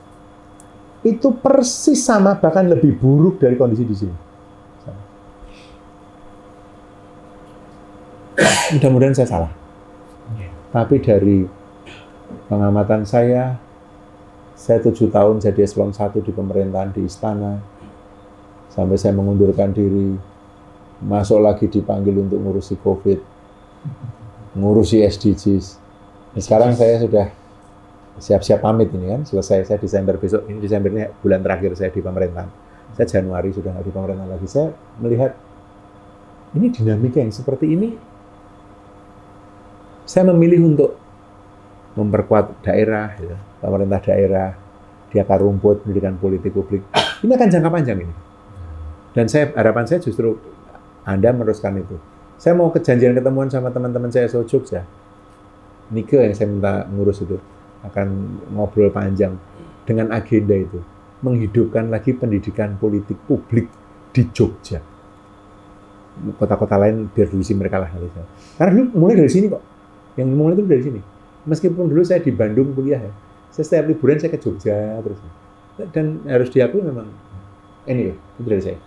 B: itu persis sama bahkan lebih buruk dari kondisi di sini. Mudah-mudahan saya salah. Tapi dari pengamatan saya 7 tahun jadi eselon 1 di pemerintahan di istana, sampai saya mengundurkan diri, masuk lagi dipanggil untuk ngurusi COVID, ngurusi SDGs. Sekarang saya sudah siap-siap pamit ini kan, selesai saya Desember besok, ini Desember ini bulan terakhir saya di pemerintahan. Saya Januari sudah nggak di pemerintahan lagi. Saya melihat ini dinamika yang seperti ini. Saya memilih untuk memperkuat daerah, ya, pemerintah daerah, di akar rumput, pendidikan politik publik. Ini akan jangka panjang ini. Dan harapan saya justru Anda meneruskan itu. Saya mau kejanjian ketemuan sama teman-teman saya di Jogja. Nike yang saya minta ngurus itu akan ngobrol panjang dengan agenda itu, menghidupkan lagi pendidikan politik publik di Jogja. Kota-kota lain biar diurusi mereka lah. Karena dulu mulai dari sini kok. Yang mulai itu dari sini. Meskipun dulu saya di Bandung kuliah ya, saya setiap liburan saya ke Jogja terus. Dan harus diakui memang, anyway, itu dari saya.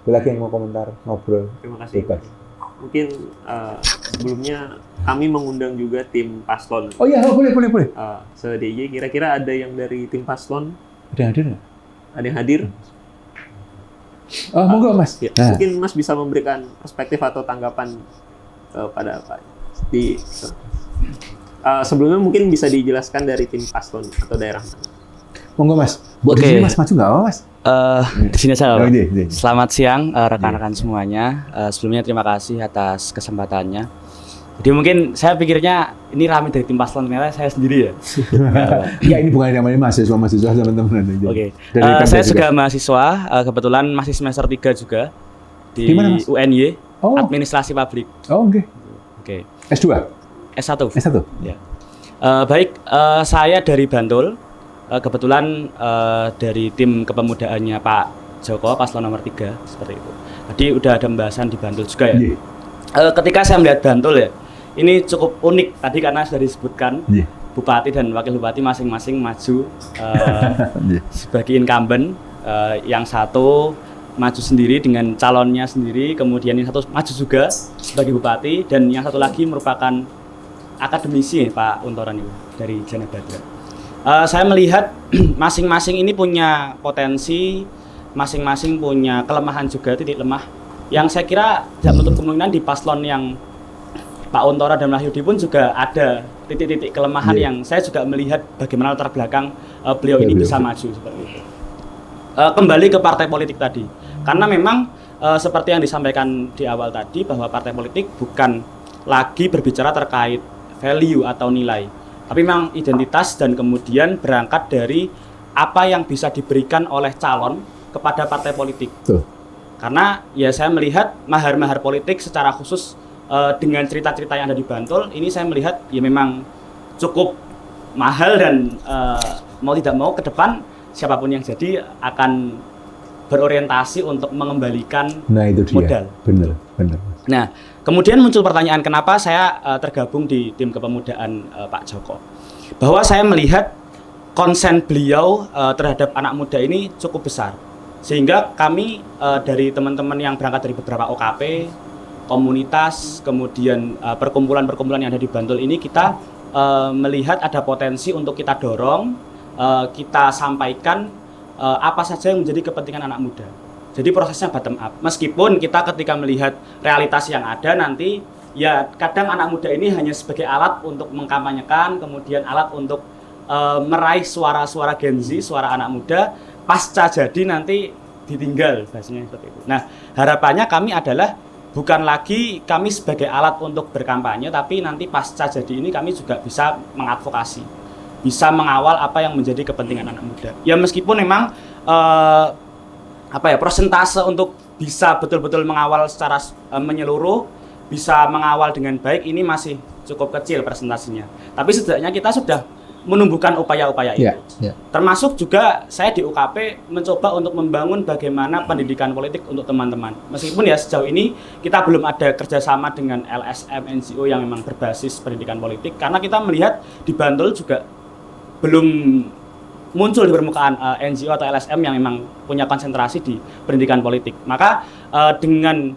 B: Ada lagi yang mau komentar, ngobrol?
A: Terima kasih.
B: Bebas.
A: Mungkin sebelumnya kami mengundang juga tim Paslon.
B: Oh iya, boleh.
A: Se-DJ, kira-kira ada yang dari tim Paslon?
B: Ada yang hadir nggak?
A: Ada yang hadir?
B: Oh, monggo Mas.
A: Ya, mungkin Mas bisa memberikan perspektif atau tanggapan pada Pak. Sebelumnya mungkin bisa dijelaskan dari tim Paslon atau daerah mana?
B: Monggo Mas.
J: Oke.
B: Di sini Mas maju nggak apa Mas?
J: Di sini saya.
B: Oh, ini.
J: Selamat siang rekan-rekan semuanya. Sebelumnya terima kasih atas kesempatannya. Jadi mungkin saya pikirnya ini ramai dari tim Paslon, ternyata saya sendiri ya.
B: Ya ini bukan namanya mahasiswa teman-teman.
J: Oke. Saya juga mahasiswa, kebetulan masih semester 3 juga di
B: mana, Mas?
J: UNY, Administrasi Publik.
B: Oh, oke.
J: Oke.
B: S2?
J: S1.
B: S1?
J: Ya. Baik, saya dari Bantul. Kebetulan dari tim kepemudaannya Pak Joko, Paslon nomor 3, seperti itu. Tadi udah ada pembahasan di Bantul juga ya. Ketika saya melihat Bantul ya, ini cukup unik tadi karena sudah disebutkan bupati dan wakil bupati masing-masing maju sebagai incumbent, yang satu maju sendiri dengan calonnya sendiri, kemudian yang satu maju juga sebagai bupati, dan yang satu lagi merupakan akademisi Pak Untoran itu dari Jana Badra. Saya melihat masing-masing ini punya potensi, masing-masing punya kelemahan juga, titik lemah yang saya kira tidak menutup kemungkinan di paslon yang Pak Untoro dan Wahyudi pun juga ada titik-titik kelemahan yang saya juga melihat bagaimana latar belakang beliau ini bisa maju seperti itu. Kembali ke partai politik tadi, karena memang seperti yang disampaikan di awal tadi bahwa partai politik bukan lagi berbicara terkait value atau nilai, tapi memang identitas dan kemudian berangkat dari apa yang bisa diberikan oleh calon kepada partai politik. Karena ya saya melihat mahar-mahar politik secara khusus dengan cerita-cerita yang ada di Bantul ini saya melihat ya memang cukup mahal dan mau tidak mau ke depan siapapun yang jadi akan berorientasi untuk mengembalikan modal. Benar. Nah, kemudian muncul pertanyaan kenapa saya tergabung di tim kepemudaan Pak Joko. Bahwa saya melihat konsen beliau terhadap anak muda ini cukup besar. Sehingga kami dari teman-teman yang berangkat dari beberapa OKP, komunitas, kemudian perkumpulan-perkumpulan yang ada di Bantul ini kita melihat ada potensi untuk kita dorong, kita sampaikan apa saja yang menjadi kepentingan anak muda. Jadi prosesnya bottom up. Meskipun kita ketika melihat realitas yang ada nanti, ya kadang anak muda ini hanya sebagai alat untuk mengkampanyekan, kemudian alat untuk meraih suara-suara Gen Z, suara anak muda, pasca jadi nanti ditinggal, bahasanya seperti itu. Nah, harapannya kami adalah bukan lagi kami sebagai alat untuk berkampanye, tapi nanti pasca jadi ini kami juga bisa mengadvokasi, bisa mengawal apa yang menjadi kepentingan anak muda. Ya meskipun memang persentase untuk bisa betul-betul mengawal secara menyeluruh, bisa mengawal dengan baik ini masih cukup kecil presentasinya. Tapi setidaknya kita sudah menumbuhkan upaya-upaya itu. Termasuk juga saya di UKP mencoba untuk membangun bagaimana pendidikan politik untuk teman-teman. Meskipun ya sejauh ini kita belum ada kerjasama dengan LSM, NGO yang memang berbasis pendidikan politik, karena kita melihat di Bantul juga belum muncul di permukaan NGO atau LSM yang memang punya konsentrasi di pendidikan politik. Maka dengan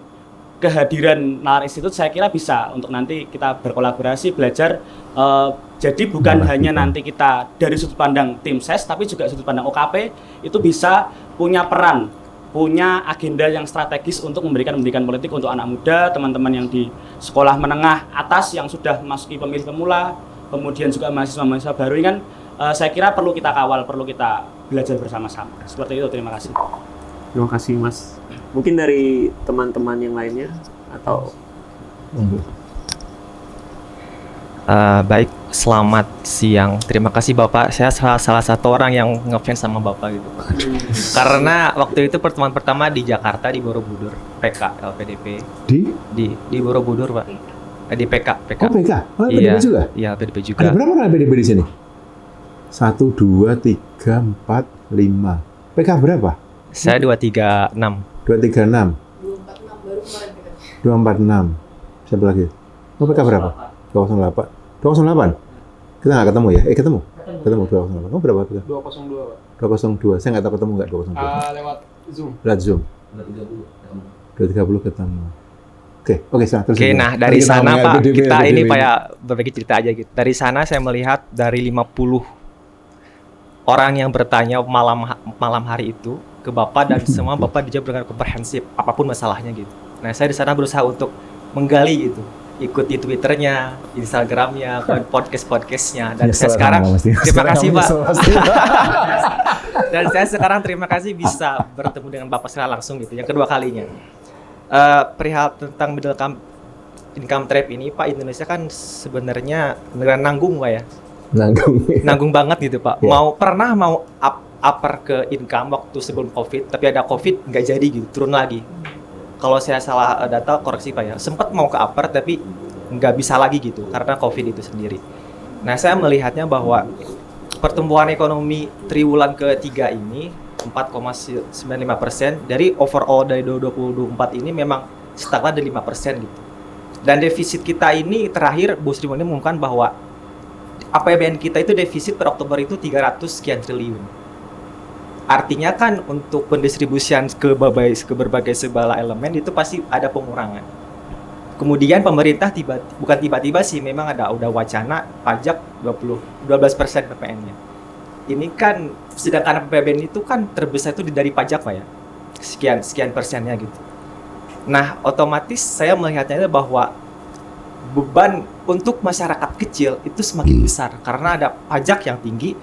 J: kehadiran Nalar Institute saya kira bisa untuk nanti kita berkolaborasi, belajar. Jadi bukan hanya nanti kita dari sudut pandang tim SES, tapi juga sudut pandang OKP itu bisa punya peran, punya agenda yang strategis untuk memberikan pendidikan politik untuk anak muda, teman-teman yang di sekolah menengah atas yang sudah memasuki pemilih pemula, kemudian juga mahasiswa-mahasiswa baru ini kan saya kira perlu kita kawal, perlu kita belajar bersama-sama. Seperti itu, terima kasih.
A: Terima kasih Mas. Mungkin dari teman-teman yang lainnya atau
K: baik, selamat siang. Terima kasih Bapak. Saya salah satu orang yang ngefans sama Bapak gitu. Karena waktu itu pertemuan pertama di Jakarta di Borobudur, PK LPDP. Di Borobudur, Pak. Di PK.
B: Oh, PK. Oh, LPDP juga?
K: Iya, LPDP juga.
B: Ada berapa orang LPDP di sini? 1, 2, 3, 4, 5. PK berapa?
K: Saya 236.
B: 236. 246. Siapa lagi? Oh, PK berapa? 208. 208? Kita nggak ketemu ya? Ketemu? Ketemu 208. Kamu berapa?
I: 202, Pak.
B: 202. Saya nggak tahu ketemu nggak 202.
I: Lewat Zoom.
B: Lewat Zoom. 230 ketemu. Oke, terus.
K: Oke, nah dari sana Pak, kita ini Pak berbagi cerita aja gitu. Dari sana saya melihat dari 50 orang yang bertanya malam hari itu ke Bapak dan semua Bapak dijawab dengan komprehensif apapun masalahnya gitu. Nah, saya di sana berusaha untuk menggali gitu. Ikuti Twitternya, Instagramnya, podcastnya, dan saya sekarang terima kasih Pak. Dan saya sekarang terima kasih bisa bertemu dengan Bapak secara langsung gitu, yang kedua kalinya. Perihal tentang middle income trap ini Pak, Indonesia kan sebenarnya negara nanggung Pak ya. Nanggung banget gitu Pak. Pernah mau upper ke income waktu sebelum COVID, tapi ada COVID nggak jadi gitu, turun lagi. Kalau saya salah data, koreksi Pak ya, sempat mau ke upper tapi nggak bisa lagi gitu karena COVID itu sendiri. Nah, saya melihatnya bahwa pertumbuhan ekonomi triwulan ketiga ini 4,95% dari overall dari 2024 ini memang stagnan di 5% gitu. Dan defisit kita ini terakhir Bu Sri Mulyani mengumumkan bahwa APBN kita itu defisit per Oktober itu 300 sekian triliun. Artinya kan untuk pendistribusian ke berbagai segala elemen itu pasti ada pengurangan. Kemudian pemerintah bukan tiba-tiba sih, memang udah wacana pajak 12% PPN-nya. Ini kan sedangkan APBN itu kan terbesar itu dari pajak Pak ya. Sekian persennya gitu. Nah, otomatis saya melihatnya bahwa beban untuk masyarakat kecil itu semakin besar karena ada pajak yang tinggi.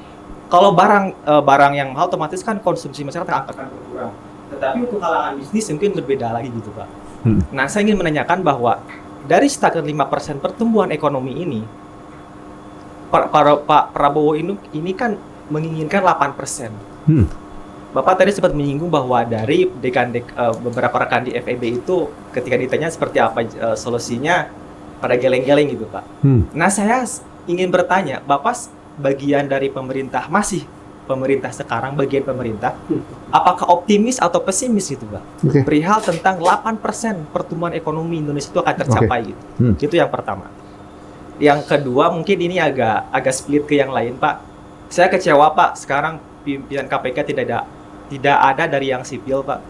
K: Kalau barang yang mahal otomatis kan konsumsi masyarakat akan berkurang. Tetapi untuk kalangan bisnis mungkin berbeda lagi gitu Pak. Nah, saya ingin menanyakan bahwa dari stagnan 5% pertumbuhan ekonomi ini, Pak Prabowo ini kan menginginkan 8%. Bapak tadi sempat menyinggung bahwa dari beberapa rekan di FEB itu ketika ditanya seperti apa solusinya pada geleng-geleng gitu Pak. Nah, saya ingin bertanya, Bapak bagian dari pemerintah, masih pemerintah sekarang, bagian pemerintah, apakah optimis atau pesimis gitu Pak? Perihal tentang 8% pertumbuhan ekonomi Indonesia itu akan tercapai gitu. Itu yang pertama. Yang kedua mungkin ini agak split ke yang lain Pak. Saya kecewa Pak, sekarang pimpinan KPK tidak ada dari yang sipil Pak.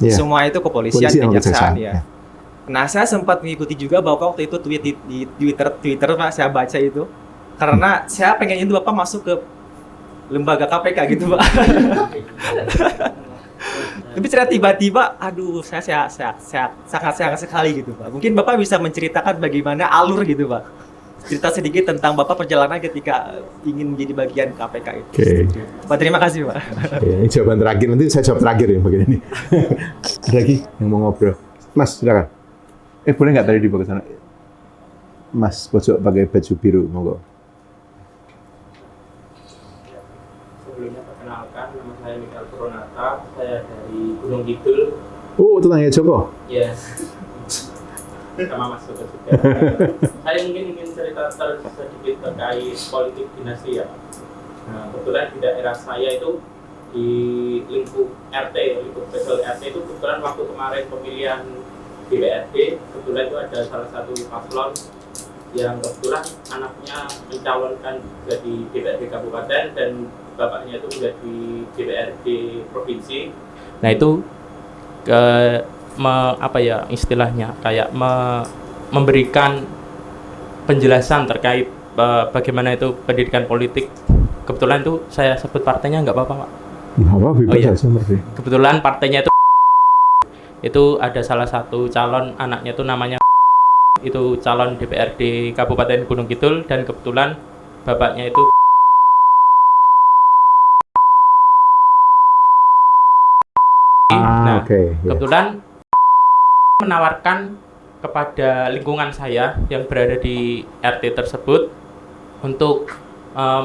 K: Semua itu kepolisian, kejaksaan ya. Nah, saya sempat mengikuti juga Bapak waktu itu tweet di Twitter Pak, saya baca itu. Karena saya pengen itu Bapak masuk ke lembaga KPK gitu Pak. Tapi ternyata tiba-tiba, aduh, saya sangat sekali gitu Pak. Mungkin Bapak bisa menceritakan bagaimana alur gitu Pak. Cerita sedikit tentang Bapak perjalanan ketika ingin menjadi bagian KPK itu. Pak, terima kasih Pak.
B: Ini jawaban terakhir, nanti saya jawab terakhir ya bagian ini. Ada lagi yang mau ngobrol? Mas, silakan. Boleh nggak tadi dibawa ke sana? Mas, pojok pakai baju biru, monggo.
L: Sebelumnya perkenalkan, nama saya Mikael Purwanata, saya dari Gunung Kidul.
B: Oh, tetangga Joko?
L: Yes. Sama Mas Joko juga. Saya mungkin ingin cerita sedikit terkait politik dinasti ya. Nah, kebetulan di daerah saya itu di lingkup RT, lingkup spesial RT itu kebetulan waktu kemarin pemilihan DPRD, kebetulan itu ada salah satu paslon yang kebetulan anaknya mencalonkan jadi DPRD Kabupaten dan bapaknya itu menjadi DPRD Provinsi. Nah itu istilahnya kayak memberikan penjelasan terkait bagaimana itu pendidikan politik. Kebetulan itu saya sebut partainya nggak apa-apa Pak?
B: Nggak apa-apa, bebas aja.
L: Kebetulan partainya itu ada salah satu calon anaknya itu namanya itu calon DPRD Kabupaten Gunung Kidul dan kebetulan bapaknya itu kebetulan menawarkan kepada lingkungan saya yang berada di RT tersebut untuk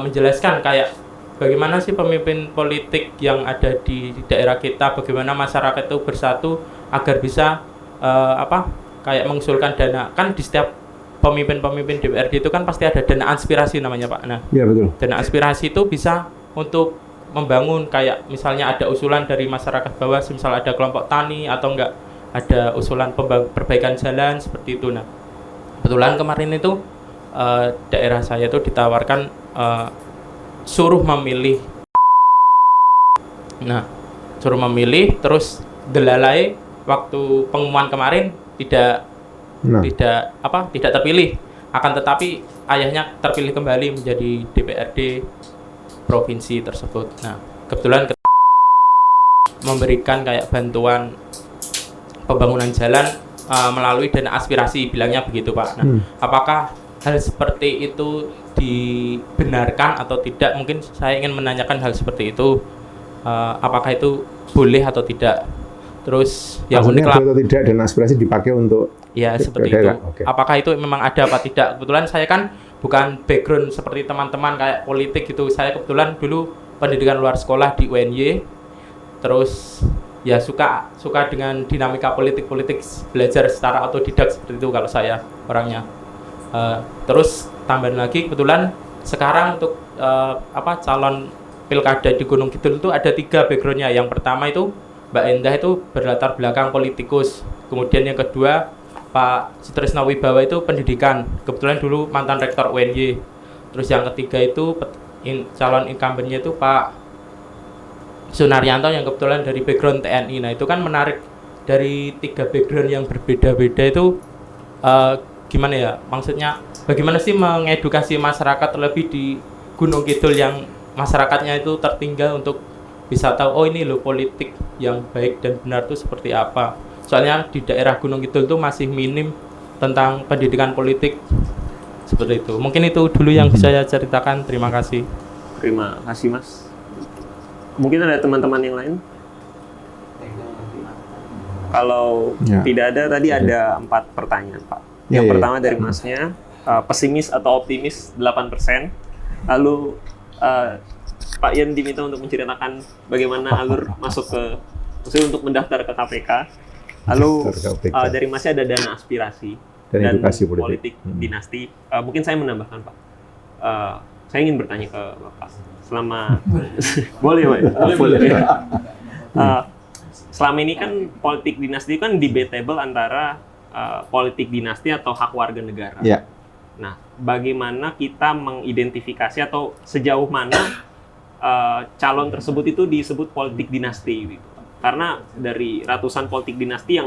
L: menjelaskan kayak bagaimana sih pemimpin politik yang ada di daerah kita, bagaimana masyarakat itu bersatu agar bisa kayak mengusulkan dana. Kan di setiap pemimpin DPRD itu kan pasti ada dana aspirasi namanya Pak. Nah,
B: ya, betul.
L: Dana aspirasi itu bisa untuk membangun kayak misalnya ada usulan dari masyarakat bawah, misal ada kelompok tani atau enggak ada usulan perbaikan jalan seperti itu. Nah, kebetulan kemarin itu daerah saya itu ditawarkan suruh memilih. Nah, suruh memilih terus delalai waktu pengumuman kemarin tidak terpilih. Akan tetapi ayahnya terpilih kembali menjadi DPRD provinsi tersebut. Nah, kebetulan memberikan kayak bantuan pembangunan jalan melalui dana aspirasi, bilangnya begitu Pak. Nah, apakah hal seperti itu dibenarkan atau tidak? Mungkin saya ingin menanyakan hal seperti itu. Apakah itu boleh atau tidak? Terus yang unik
B: atau tidak dana aspirasi dipakai untuk
L: ya seperti itu. Okay. Apakah itu memang ada apa tidak? Kebetulan saya kan bukan background seperti teman-teman kayak politik gitu. Saya kebetulan dulu pendidikan luar sekolah di UNY. Terus ya suka dengan dinamika politik belajar secara otodidak seperti itu kalau saya orangnya. Terus tambahan lagi kebetulan sekarang untuk calon pilkada di Gunung Kidul itu ada 3 backgroundnya. Yang pertama itu Mbak Endah itu berlatar belakang politikus. Kemudian yang kedua Pak Sutrisno Wibawa itu pendidikan, kebetulan dulu mantan rektor UNY. Terus yang ketiga itu calon incumbent-nya itu Pak Sunaryanto yang kebetulan dari background TNI. Nah itu kan menarik, dari 3 background yang berbeda-beda itu gimana ya, maksudnya bagaimana sih mengedukasi masyarakat terlebih di Gunung Kidul yang masyarakatnya itu tertinggal untuk bisa tahu, oh ini loh politik yang baik dan benar itu seperti apa. Soalnya di daerah Gunung Kidul itu masih minim tentang pendidikan politik seperti itu. Mungkin itu dulu yang bisa saya ceritakan. Terima kasih.
A: Terima kasih Mas. Mungkin ada teman-teman yang lain? Kalau tidak ada, tadi ada 4 pertanyaan Pak. Yang pertama dari Masnya, pesimis atau optimis 8%. Lalu Pak Yan diminta untuk menceritakan bagaimana alur masuk ke, maksudnya untuk mendaftar ke KPK. Lalu dari Masnya ada dana aspirasi dan
B: edukasi
A: politik dinasti. Mungkin saya menambahkan Pak. Saya ingin bertanya ke Bapak. Selama boleh Pak? Boleh. Selama ini kan politik dinasti kan debatable antara politik dinasti atau hak warga negara.
B: Yeah.
A: Nah, bagaimana kita mengidentifikasi atau sejauh mana calon tersebut itu disebut politik dinasti gitu? Karena dari ratusan politik dinasti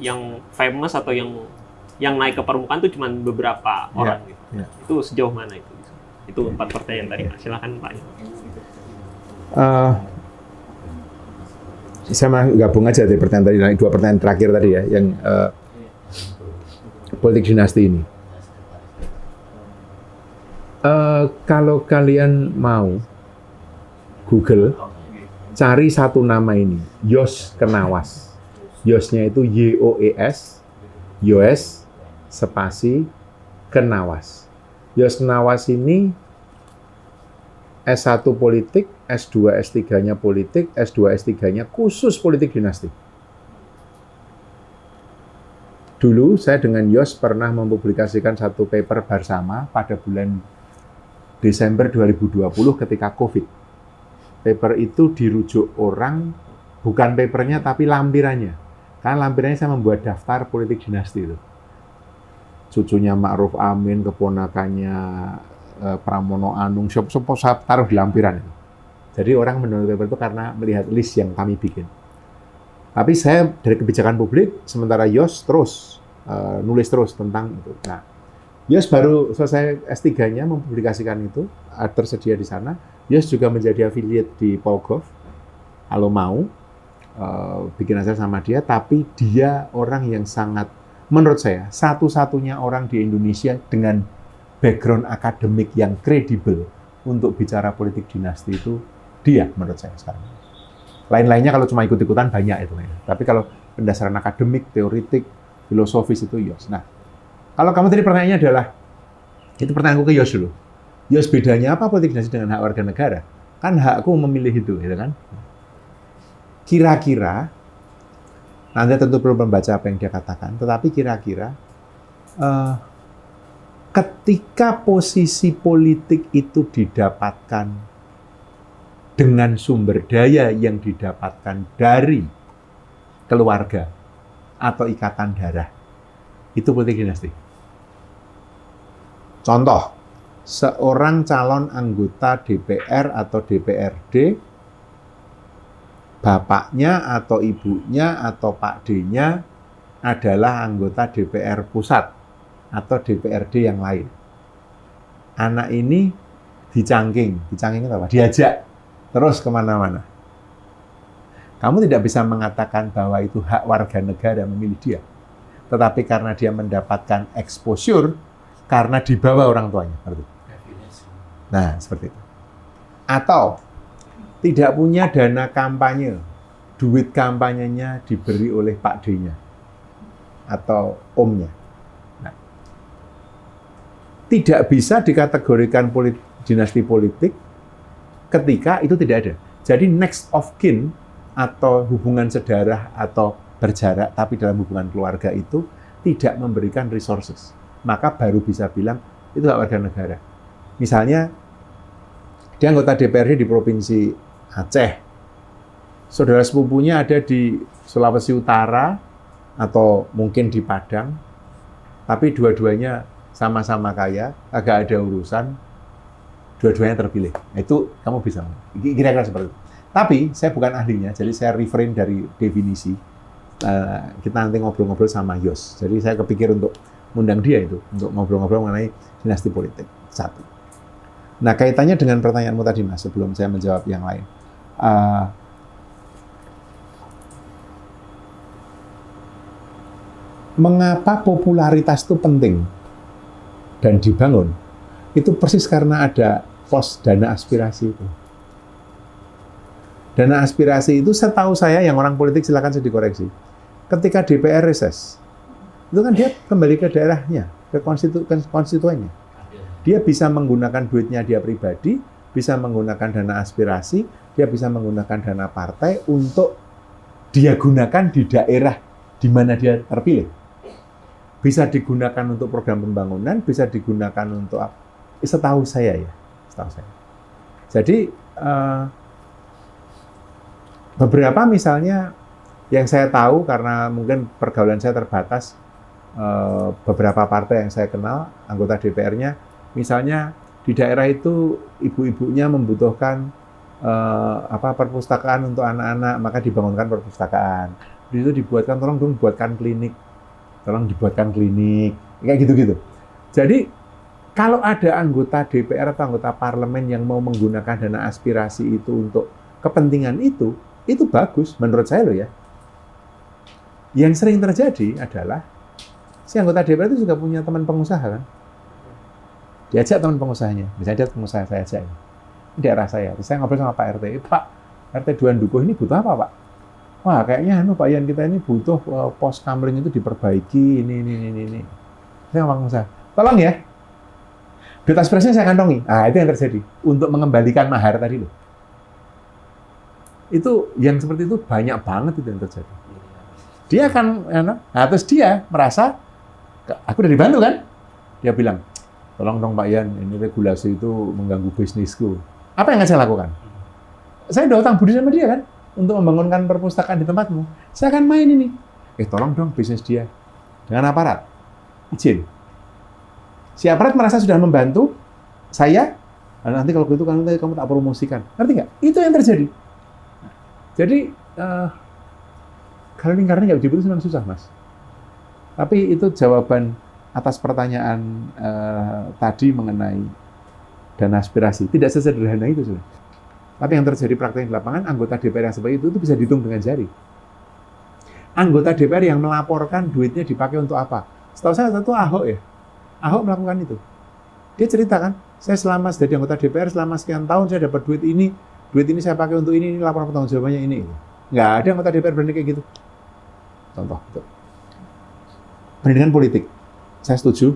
A: yang famous atau yang naik ke permukaan itu cuma beberapa orang gitu. Itu sejauh mana itu? Itu 4 pertanyaan tadi Pak. Silakan Pak.
B: Saya mau gabung aja dari pertanyaan tadi, 2 pertanyaan terakhir tadi ya, yang politik dinasti ini. Kalau kalian mau Google, cari satu nama ini, Yos Kenawas. Yosnya itu YOES, Yos spasi Kenawas. Yos Kenawas ini S1 politik, S2, S3-nya politik, S2, S3-nya khusus politik dinasti. Dulu saya dengan Yos pernah mempublikasikan satu paper bersama pada bulan Desember 2020 ketika COVID. Paper itu dirujuk orang, bukan papernya tapi lampirannya. Karena lampirannya saya membuat daftar politik dinasti itu. Cucunya Ma'ruf Amin, keponakannya Pramono Anung, sopo saya taruh di lampiran itu. Jadi orang mendownload paper itu karena melihat list yang kami bikin. Tapi saya dari kebijakan publik, sementara Yos terus nulis terus tentang itu. Nah, Yos baru selesai S3-nya mempublikasikan itu, tersedia di sana. Yos juga menjadi affiliate di Polgov. Kalau mau, bikin acara sama dia, tapi dia orang yang sangat, menurut saya, satu-satunya orang di Indonesia dengan background akademik yang kredibel untuk bicara politik dinasti itu dia, menurut saya sekarang. Lain-lainnya kalau cuma ikut-ikutan banyak itu. Tapi kalau pendasaran akademik, teoritik, filosofis itu Yos. Nah, kalau kamu tadi pertanyaannya adalah, itu pertanyaanku ke Yos dulu. Yos bedanya apa politik dinasti dengan hak warga negara? Kan hakku memilih itu, gitu kan? Kira-kira, Anda tentu perlu membaca apa yang dia katakan, tetapi kira-kira ketika posisi politik itu didapatkan dengan sumber daya yang didapatkan dari keluarga atau ikatan darah, itu politik dinasti. Contoh, seorang calon anggota DPR atau DPRD, bapaknya atau ibunya atau Pak D-nya adalah anggota DPR pusat atau DPRD yang lain. Anak ini dicangking itu apa? Diajak terus kemana-mana. Kamu tidak bisa mengatakan bahwa itu hak warga negara memilih dia. Tetapi karena dia mendapatkan exposure, karena dibawa orang tuanya. Nah, seperti itu. Atau tidak punya dana kampanye, duit kampanyenya diberi oleh Pak D-nya atau Om-nya. Nah, tidak bisa dikategorikan dinasti politik ketika itu tidak ada. Jadi next of kin atau hubungan sedarah atau berjarak tapi dalam hubungan keluarga itu tidak memberikan resources. Maka baru bisa bilang itu hak warga negara. Misalnya dia anggota DPRD di Provinsi Aceh. Saudara sepupunya ada di Sulawesi Utara, atau mungkin di Padang, tapi dua-duanya sama-sama kaya, agak ada urusan, dua-duanya terpilih. Nah, itu kamu bisa, kira-kira seperti itu. Tapi saya bukan ahlinya, jadi saya refrain dari definisi. Kita nanti ngobrol-ngobrol sama Yos. Jadi saya kepikir untuk mengundang dia itu, untuk ngobrol-ngobrol mengenai dinasti politik. Satu. Nah, kaitannya dengan pertanyaanmu tadi, Mas, sebelum saya menjawab yang lain. Mengapa popularitas itu penting dan dibangun? Itu persis karena ada pos dana aspirasi itu. Dana aspirasi itu setahu saya, yang orang politik silakan saya dikoreksi. Ketika DPR reses, itu kan dia kembali ke daerahnya, ke konstituennya. Dia bisa menggunakan duitnya dia pribadi, bisa menggunakan dana aspirasi, dia bisa menggunakan dana partai untuk dia gunakan di daerah di mana dia terpilih. Bisa digunakan untuk program pembangunan, bisa digunakan untuk apa? Setahu saya ya, setahu saya. Jadi beberapa misalnya yang saya tahu karena mungkin pergaulan saya terbatas, beberapa partai yang saya kenal, anggota DPR-nya, misalnya di daerah itu ibu-ibunya membutuhkan perpustakaan untuk anak-anak, maka dibangunkan perpustakaan. Di situ dibuatkan, tolong dong buatkan klinik, tolong dibuatkan klinik, kayak gitu-gitu. Jadi kalau ada anggota DPR atau anggota parlemen yang mau menggunakan dana aspirasi itu untuk kepentingan itu bagus menurut saya loh ya. Yang sering terjadi adalah si anggota DPR itu juga punya teman pengusaha kan. Diajak teman pengusahanya, misalnya dia pengusaha, saya ajak ini daerah saya. Terus saya ngobrol sama Pak RT, Pak, RT Duan Dukuh ini butuh apa Pak? Wah kayaknya Pak Yan kita ini butuh pos kamling itu diperbaiki, ini. Saya ngomong pengusaha, tolong ya, duit aspirasinya saya kantongi. Nah itu yang terjadi, untuk mengembalikan mahar tadi loh. Itu yang seperti itu banyak banget itu yang terjadi. Dia akan, terus dia merasa, aku udah dibantu kan? Dia bilang, tolong dong Pak Yan, ini regulasi itu mengganggu bisnisku. Apa yang saya lakukan? Saya udah utang budi sama dia kan, untuk membangunkan perpustakaan di tempatmu. Saya akan main ini. Tolong dong bisnis dia. Dengan aparat. Izin. Si aparat merasa sudah membantu saya, nanti kalau gitu kamu tak promosikan. Ngerti nggak? Itu yang terjadi. Jadi, kalau lingkarannya nggak diputus memang susah, Mas. Tapi itu jawaban atas pertanyaan tadi mengenai dana aspirasi. Tidak sesederhana itu, sudah. Tapi yang terjadi praktek di lapangan, anggota DPR yang seperti itu bisa dihitung dengan jari. Anggota DPR yang melaporkan duitnya dipakai untuk apa? Setahu saya satu Ahok ya. Ahok melakukan itu. Dia ceritakan, saya selama jadi anggota DPR selama sekian tahun saya dapat duit ini saya pakai untuk ini laporan pertanggungjawabannya ini. Nggak ada anggota DPR berani kayak gitu. Contoh. Itu. Pendidikan politik. Saya setuju.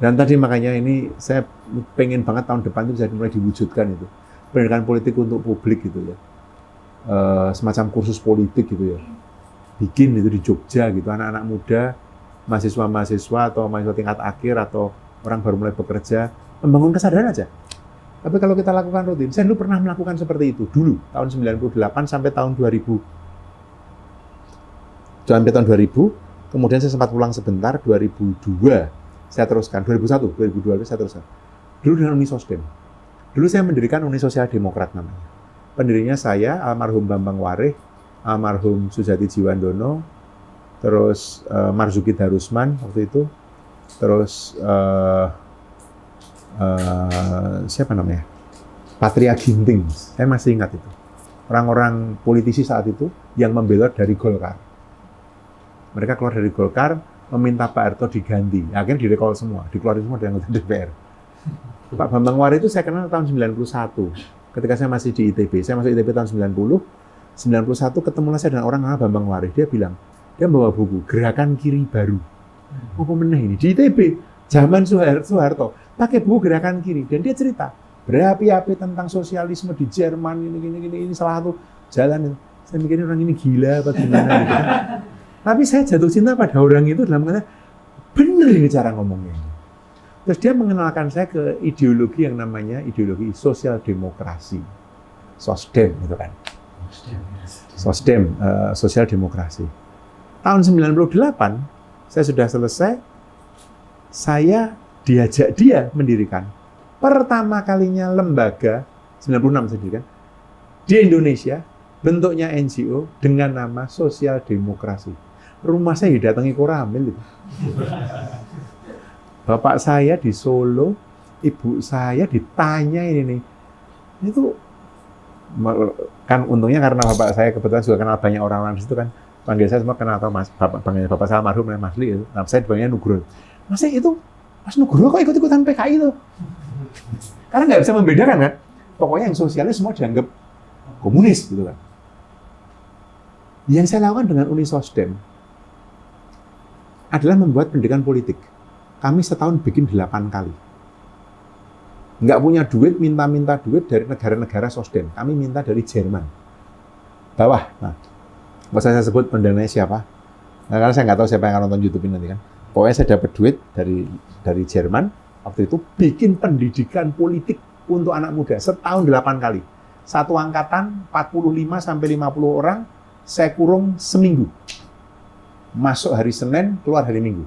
B: Dan tadi makanya ini saya pengen banget tahun depan itu bisa mulai diwujudkan itu. Pendidikan politik untuk publik gitu ya. Semacam kursus politik gitu ya. Bikin itu di Jogja gitu, anak-anak muda, mahasiswa-mahasiswa atau mahasiswa tingkat akhir atau orang baru mulai bekerja, membangun kesadaran aja. Tapi kalau kita lakukan rutin, saya dulu pernah melakukan seperti itu dulu, tahun 98 sampai tahun 2000. Sampai tahun 2000, kemudian saya sempat pulang sebentar, 2002 saya teruskan, 2001, 2002 saya teruskan. Dulu dengan Uni Sosdem. Dulu saya mendirikan Uni Sosial Demokrat namanya. Pendirinya saya, almarhum Bambang Warih, almarhum Sujati Jiwandono, terus Marzuki Darusman waktu itu, terus siapa namanya? Patria Ginting. Saya masih ingat itu. Orang-orang politisi saat itu yang membelot dari Golkar. Mereka keluar dari Golkar, meminta Pak Harto diganti. Akhirnya direkol semua, dikeluarin semua dari anggota DPR. Pak Bambang Warih itu saya kenal tahun 91. Ketika saya masih di ITB. Saya masuk ITB tahun 90. 91 ketemulah saya dengan orang namanya Bambang Warih. Dia bilang, dia membawa buku Gerakan Kiri Baru. Apa meneh ini? Di ITB, zaman Soeharto, pakai buku Gerakan Kiri. Dan dia cerita, berapi-api tentang sosialisme di Jerman, ini salah satu jalan. Saya mikirin orang ini gila apa gimana gitu. Tapi saya jatuh cinta pada orang itu dalam kata, bener ini cara ngomongnya. Terus dia mengenalkan saya ke ideologi yang namanya ideologi sosial demokrasi. SOSDEM itu kan. SOSDEM, sosial demokrasi. Tahun 98, saya sudah selesai, saya diajak dia mendirikan pertama kalinya lembaga, 96 saya dirikan, di Indonesia, bentuknya NGO dengan nama Sosial Demokrasi. Rumah saya didatangi Koramil itu. Bapak saya di Solo, ibu saya ditanya ini nih. Itu kan untungnya karena bapak saya kebetulan juga kenal banyak orang-orang di situ kan. Panggil saya semua kenal, atau Mas, bapak saya almarhum namanya Mas Li itu. Nah, saya dipanggilnya Nugroho. Mas itu, Mas Nugroho kok ikut-ikutan PKI tuh? Karena nggak bisa membedakan kan. Pokoknya yang sosialis semua dianggap komunis gitu kan. Yang saya lakukan dengan Uni Sosdem adalah membuat pendidikan politik. Kami setahun bikin 8 kali. Nggak punya duit, minta-minta duit dari negara-negara Sosdem. Kami minta dari Jerman. Bawah. Nah, nggak usah saya sebut pendananya siapa. Nah, karena saya nggak tahu siapa yang akan nonton YouTube ini nanti kan. Pokoknya saya dapat duit dari Jerman. Waktu itu bikin pendidikan politik untuk anak muda. Setahun 8 kali. Satu angkatan 45 sampai 50 orang. Saya kurung seminggu. Masuk hari Senin, keluar hari Minggu.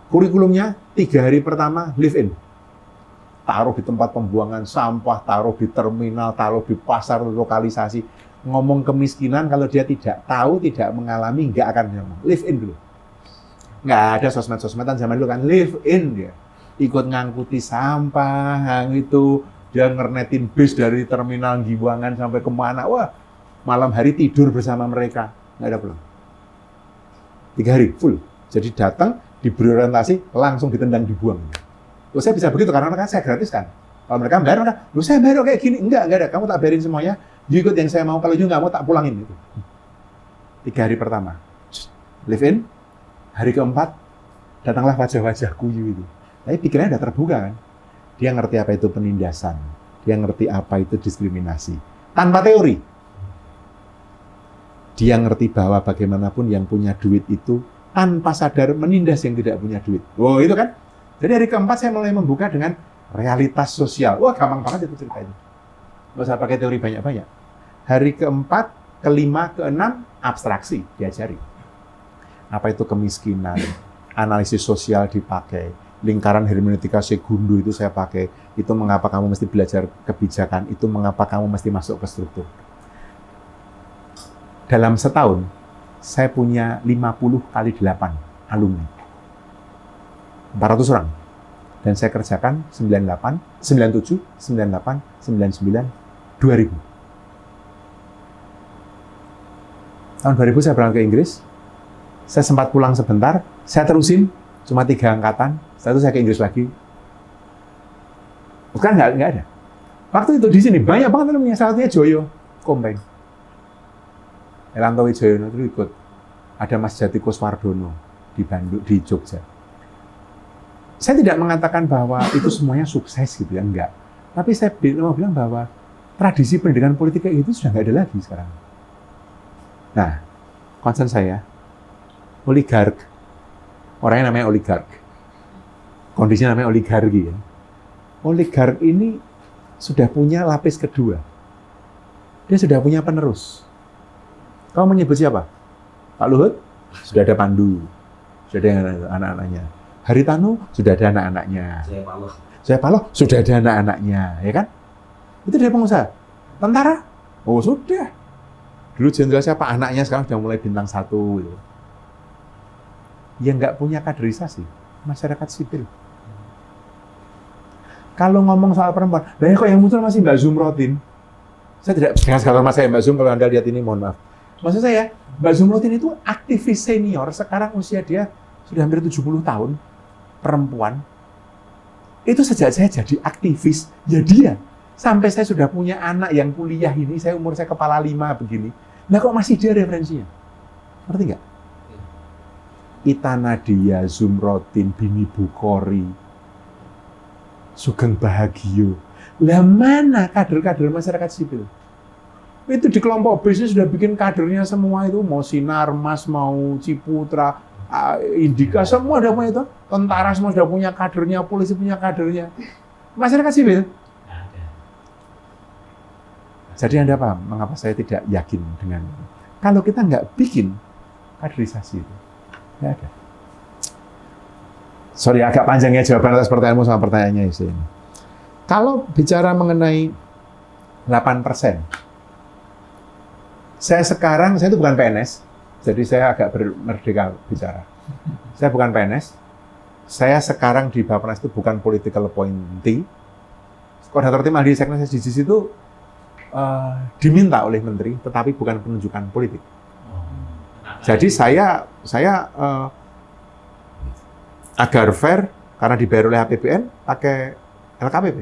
B: Kurikulumnya 3 hari pertama live in. Taruh di tempat pembuangan sampah, taruh di terminal, taruh di pasar lokalisasi. Ngomong kemiskinan kalau dia tidak tahu, tidak mengalami, nggak akan ngomong. Live in dulu. Nggak ada sosmed-sosmedan zaman dulu kan. Live in dia. Ikut ngangkuti sampah, itu dia ngernetin bis dari terminal Giwangan sampai kemana. Wah, malam hari tidur bersama mereka. Nggak ada pulang. 3 hari full. Jadi datang, diberi orientasi, langsung ditendang, dibuang. Loh, saya bisa begitu karena kan saya gratis kan. Kalau mereka bayar, loh saya bayar kayak gini. Enggak ada. Kamu tak bayarin semuanya. You ikut yang saya mau. Kalau you nggak mau, tak pulangin. Gitu. 3 hari pertama. Live in. Hari keempat, datanglah wajah-wajah kuyu itu. Tapi pikirannya udah terbuka kan. Dia ngerti apa itu penindasan. Dia ngerti apa itu diskriminasi. Tanpa teori. Dia ngerti bahwa bagaimanapun yang punya duit itu tanpa sadar menindas yang tidak punya duit. Wow, itu kan. Jadi hari keempat saya mulai membuka dengan realitas sosial. Wah, gampang banget itu ceritanya. Nggak usah pakai teori banyak-banyak. Hari keempat, kelima, keenam, abstraksi diajari. Apa itu kemiskinan, analisis sosial dipakai, lingkaran hermeneutika segundo itu saya pakai. Itu mengapa kamu mesti belajar kebijakan, itu mengapa kamu mesti masuk ke struktur. Dalam setahun, saya punya 50 kali 8 alumni. 400 orang. Dan saya kerjakan 98, 97, 98, 99, 2000. Tahun 2000 saya berangkat ke Inggris. Saya sempat pulang sebentar, saya terusin, cuma 3 angkatan. Setelah itu saya ke Inggris lagi. Bukan nggak ada. Waktu itu di sini banyak banget alumni, salah satunya Joyo Komeng. Elanto Wijoyono itu ikut. Ada Mas Jati Kuswardono di Bandung, di Jogja. Saya tidak mengatakan bahwa itu semuanya sukses gitu ya, enggak. Tapi saya mau bilang bahwa tradisi pendidikan politik kayak gitu sudah nggak ada lagi sekarang. Nah, concern saya, oligark, orangnya namanya oligark. Kondisinya namanya oligarki ya. Oligark ini sudah punya lapis kedua. Dia sudah punya penerus. Kamu menyebut siapa? Pak Luhut? Sudah ada Pandu. Sudah ada anak-anaknya. Haritanu? Sudah ada anak-anaknya. Saya Paloh? Sudah ada anak-anaknya. Ya kan? Itu dari pengusaha. Tentara? Oh sudah. Dulu jenderal siapa? Anaknya sekarang sudah mulai bintang 1. Gitu. Yang nggak punya kaderisasi. Masyarakat sipil. Kalau ngomong soal perempuan, lah kok yang muncul masih Mbak Zumrotin? Saya tidak dengan segala mas saya Mbak Zum, kalau Anda lihat ini mohon maaf. Maksud saya, Mbak Zumrotin itu aktivis senior, sekarang usia dia sudah hampir 70 tahun, perempuan. Itu sejak saya jadi aktivis, ya dia. Sampai saya sudah punya anak yang kuliah ini, umur saya kepala 5 begini. Nah kok masih dia referensinya? Ngerti nggak? Ita Nadia, Zumrotin, Bini Bukhori, Sugeng Bahagio. Lah mana kader-kader masyarakat sipil? Itu di kelompok bisnis sudah bikin kadernya semua itu, mau Sinarmas, mau Ciputra, Indika, semua udah punya itu. Tentara semua sudah punya kadernya, polisi punya kadernya. Masyarakat sipil. Jadi Anda paham mengapa saya tidak yakin dengan kalau kita nggak bikin kaderisasi itu. Nggak ada. Sorry, agak panjangnya jawaban atas pertanyaanmu sama pertanyaannya ini. Kalau bicara mengenai 8%, saya itu bukan PNS, jadi saya agak merdeka bicara. Saya bukan PNS, saya sekarang di Bappenas itu bukan political appointee. Koordinator tim ahli Seknas SDGs itu diminta oleh menteri, tetapi bukan penunjukan politik. Jadi saya agar fair, karena dibayar oleh APBN, pakai LKPP,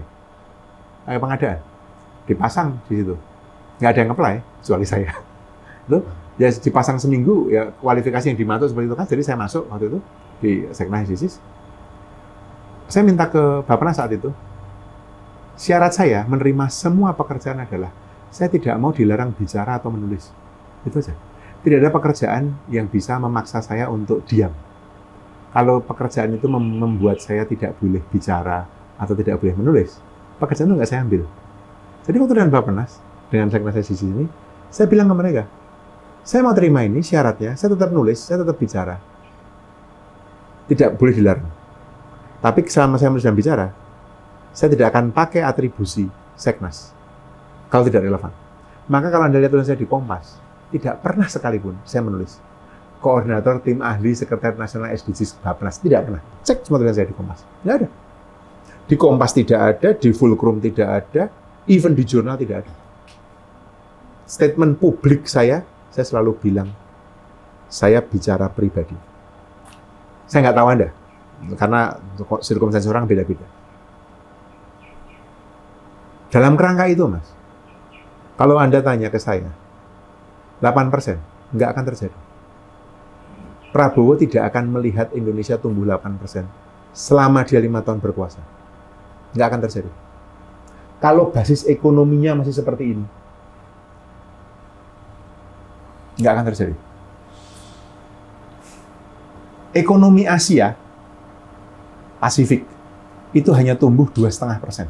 B: pakai pengadaan, dipasang di situ. Nggak ada yang apply, kecuali saya. Itu ya dipasang seminggu, ya kualifikasi yang dimaksud seperti itu kan. Jadi saya masuk waktu itu di Seknas SDGs. Saya minta ke Bappenas saat itu, syarat saya menerima semua pekerjaan adalah saya tidak mau dilarang bicara atau menulis. Itu aja. Tidak ada pekerjaan yang bisa memaksa saya untuk diam. Kalau pekerjaan itu membuat saya tidak boleh bicara atau tidak boleh menulis, pekerjaan itu nggak saya ambil. Jadi waktu dengan Bappenas, dengan Seknas SDGs ini, saya bilang ke mereka, saya mau terima ini syaratnya, saya tetap nulis, saya tetap bicara. Tidak boleh dilarang. Tapi selama saya menulis dan bicara, saya tidak akan pakai atribusi Seknas kalau tidak relevan. Maka kalau Anda lihat tulisan saya di Kompas, tidak pernah sekalipun saya menulis Koordinator Tim Ahli Sekretariat Nasional SDGs Bappenas. Tidak pernah. Cek semua tulisan saya di Kompas. Tidak ada. Di Kompas tidak ada, di Fulcrum tidak ada, even di jurnal tidak ada. Statement publik saya selalu bilang, saya bicara pribadi. Saya nggak tahu Anda, karena sirkumstansi orang beda-beda. Dalam kerangka itu, Mas, kalau Anda tanya ke saya, 8% nggak akan terjadi. Prabowo tidak akan melihat Indonesia tumbuh 8% selama dia 5 tahun berkuasa. Nggak akan terjadi. Kalau basis ekonominya masih seperti ini, nggak akan terjadi. Ekonomi Asia, Pasifik, itu hanya tumbuh 2,5%.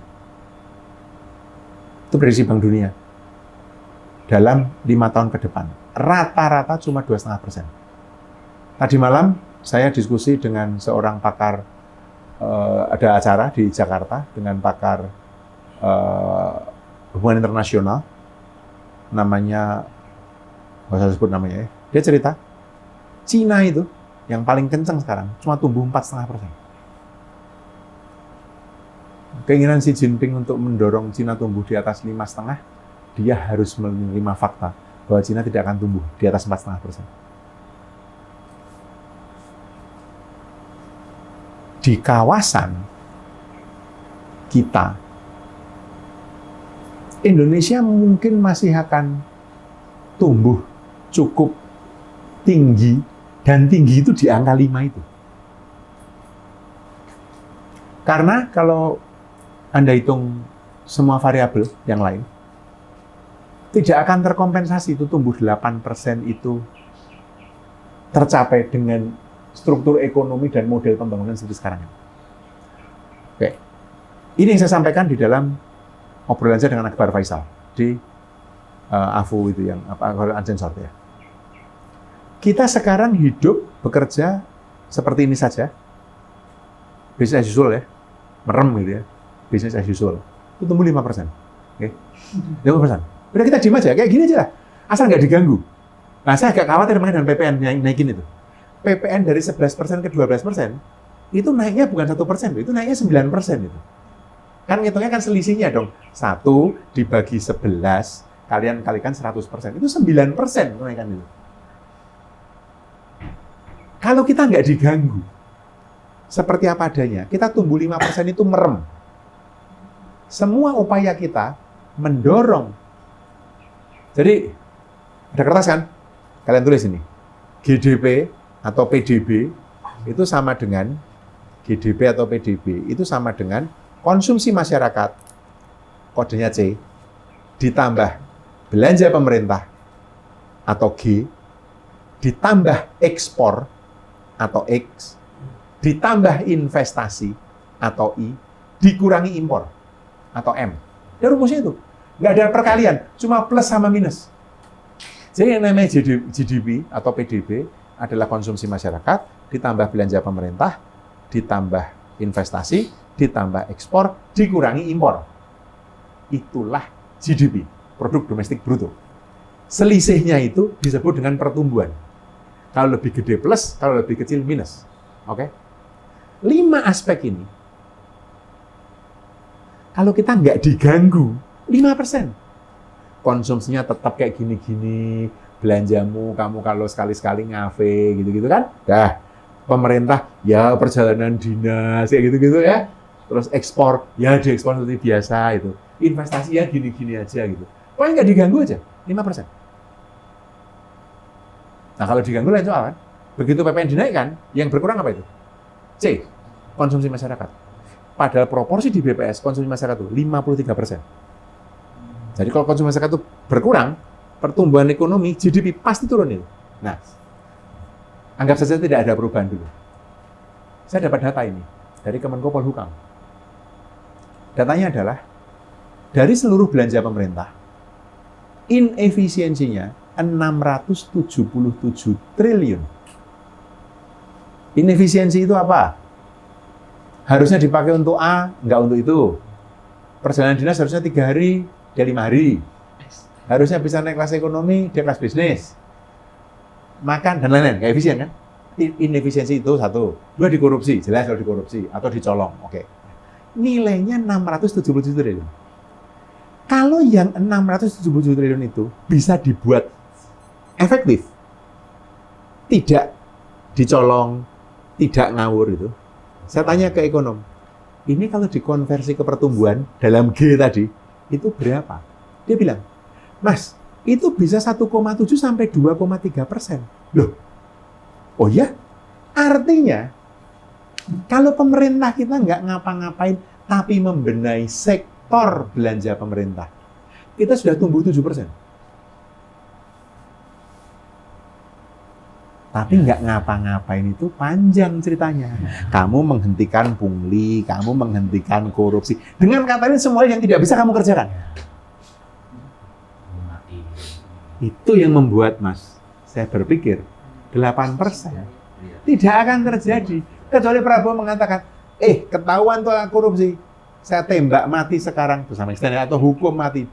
B: Itu prediksi Bank Dunia. Dalam 5 tahun ke depan. Rata-rata cuma 2,5%. Tadi malam saya diskusi dengan seorang pakar, ada acara di Jakarta dengan pakar hubungan internasional, namanya, nggak usah sebut namanya ya. Dia cerita, Cina itu yang paling kencang sekarang cuma tumbuh 4,5%. Keinginan Xi Jinping untuk mendorong Cina tumbuh di atas 5,5%, dia harus menerima fakta bahwa Cina tidak akan tumbuh di atas 4,5%. Di kawasan kita, Indonesia mungkin masih akan tumbuh cukup tinggi, dan tinggi itu di angka 5 itu. Karena kalau Anda hitung semua variabel yang lain, tidak akan terkompensasi itu tumbuh 8% itu tercapai dengan struktur ekonomi dan model pembangunan seperti sekarang. Oke. Ini yang saya sampaikan di dalam obrolan saya dengan Akbar Faisal di AFU itu yang Ansensor ya. Kita sekarang hidup bekerja seperti ini saja, business as usual ya, merem gitu ya, business as usual. Itu tumbuh 5%. Oke. 5%. Udah kita diem aja, kayak gini aja lah. Asal nggak diganggu. Nah, saya agak khawatir dengan PPN yang naikin itu. PPN dari 11% ke 12%, itu naiknya bukan 1%, itu naiknya 9% itu. Kan ngitungnya kan selisihnya dong. 1 dibagi 11, kalian kalikan 100%, itu 9% kenaikan itu. Kalau kita nggak diganggu, seperti apa adanya, kita tumbuh 5% itu merem. Semua upaya kita mendorong. Jadi, ada kertas kan? Kalian tulis ini. GDP atau PDB itu sama dengan GDP atau PDB itu sama dengan konsumsi masyarakat, kodenya C, ditambah belanja pemerintah atau G, ditambah ekspor atau X, ditambah investasi atau I, dikurangi impor atau M. Dan rumusnya itu nggak ada perkalian, cuma plus sama minus. Jadi yang namanya GDP atau PDB adalah konsumsi masyarakat, ditambah belanja pemerintah, ditambah investasi, ditambah ekspor, dikurangi impor. Itulah GDP, produk domestik bruto. Selisihnya itu disebut dengan pertumbuhan. Kalau lebih gede plus, kalau lebih kecil minus. Oke? 5 aspek ini, kalau kita nggak diganggu, 5%. Konsumsinya tetap kayak gini-gini, belanjamu kamu kalau sekali-sekali ngafe gitu-gitu kan, dah. Pemerintah ya perjalanan dinas ya gitu-gitu ya, terus ekspor ya diekspor seperti biasa itu, investasi ya gini-gini aja gitu, pokoknya nggak diganggu aja 5%. Nah kalau diganggu lain soal kan, begitu PPN dinaikkan, yang berkurang apa itu? C, konsumsi masyarakat. Padahal proporsi di BPS konsumsi masyarakat itu 53%. Jadi kalau konsumsi masyarakat itu berkurang, pertumbuhan ekonomi, GDP pasti turun itu. Nah, anggap saja tidak ada perubahan dulu. Saya dapat data ini dari Kemenko Polhukam. Datanya adalah, dari seluruh belanja pemerintah, inefisiensinya 677 triliun. Inefisiensi itu apa? Harusnya dipakai untuk A, enggak untuk itu. Perjalanan dinas harusnya 3 hari, dia 5 hari. Harusnya bisa naik kelas ekonomi, dia kelas bisnis. Makan, dan lain-lain. Nggak efisien kan? Inefisiensi itu 1. 2, dikorupsi. Jelas kalau dikorupsi. Atau dicolong. Oke. Nilainya 677 triliun. Kalau yang 677 triliun itu bisa dibuat efektif, tidak dicolong, tidak ngawur itu. Saya tanya ke ekonom, ini kalau dikonversi ke pertumbuhan dalam G tadi, itu berapa? Dia bilang, Mas, itu bisa 1,7 sampai 2,3%. Loh, oh ya? Artinya, kalau pemerintah kita nggak ngapa-ngapain, tapi membenahi sektor belanja pemerintah, kita sudah tumbuh 7%. Tapi nggak ngapa-ngapain itu panjang ceritanya. Kamu menghentikan pungli, kamu menghentikan korupsi. Dengan kata lain, semua yang tidak bisa kamu kerjakan. Itu yang membuat, Mas, saya berpikir 8% tidak akan terjadi. Kecuali Prabowo mengatakan, ketahuan tuh korupsi, saya tembak mati sekarang, bersama istana, atau hukum mati,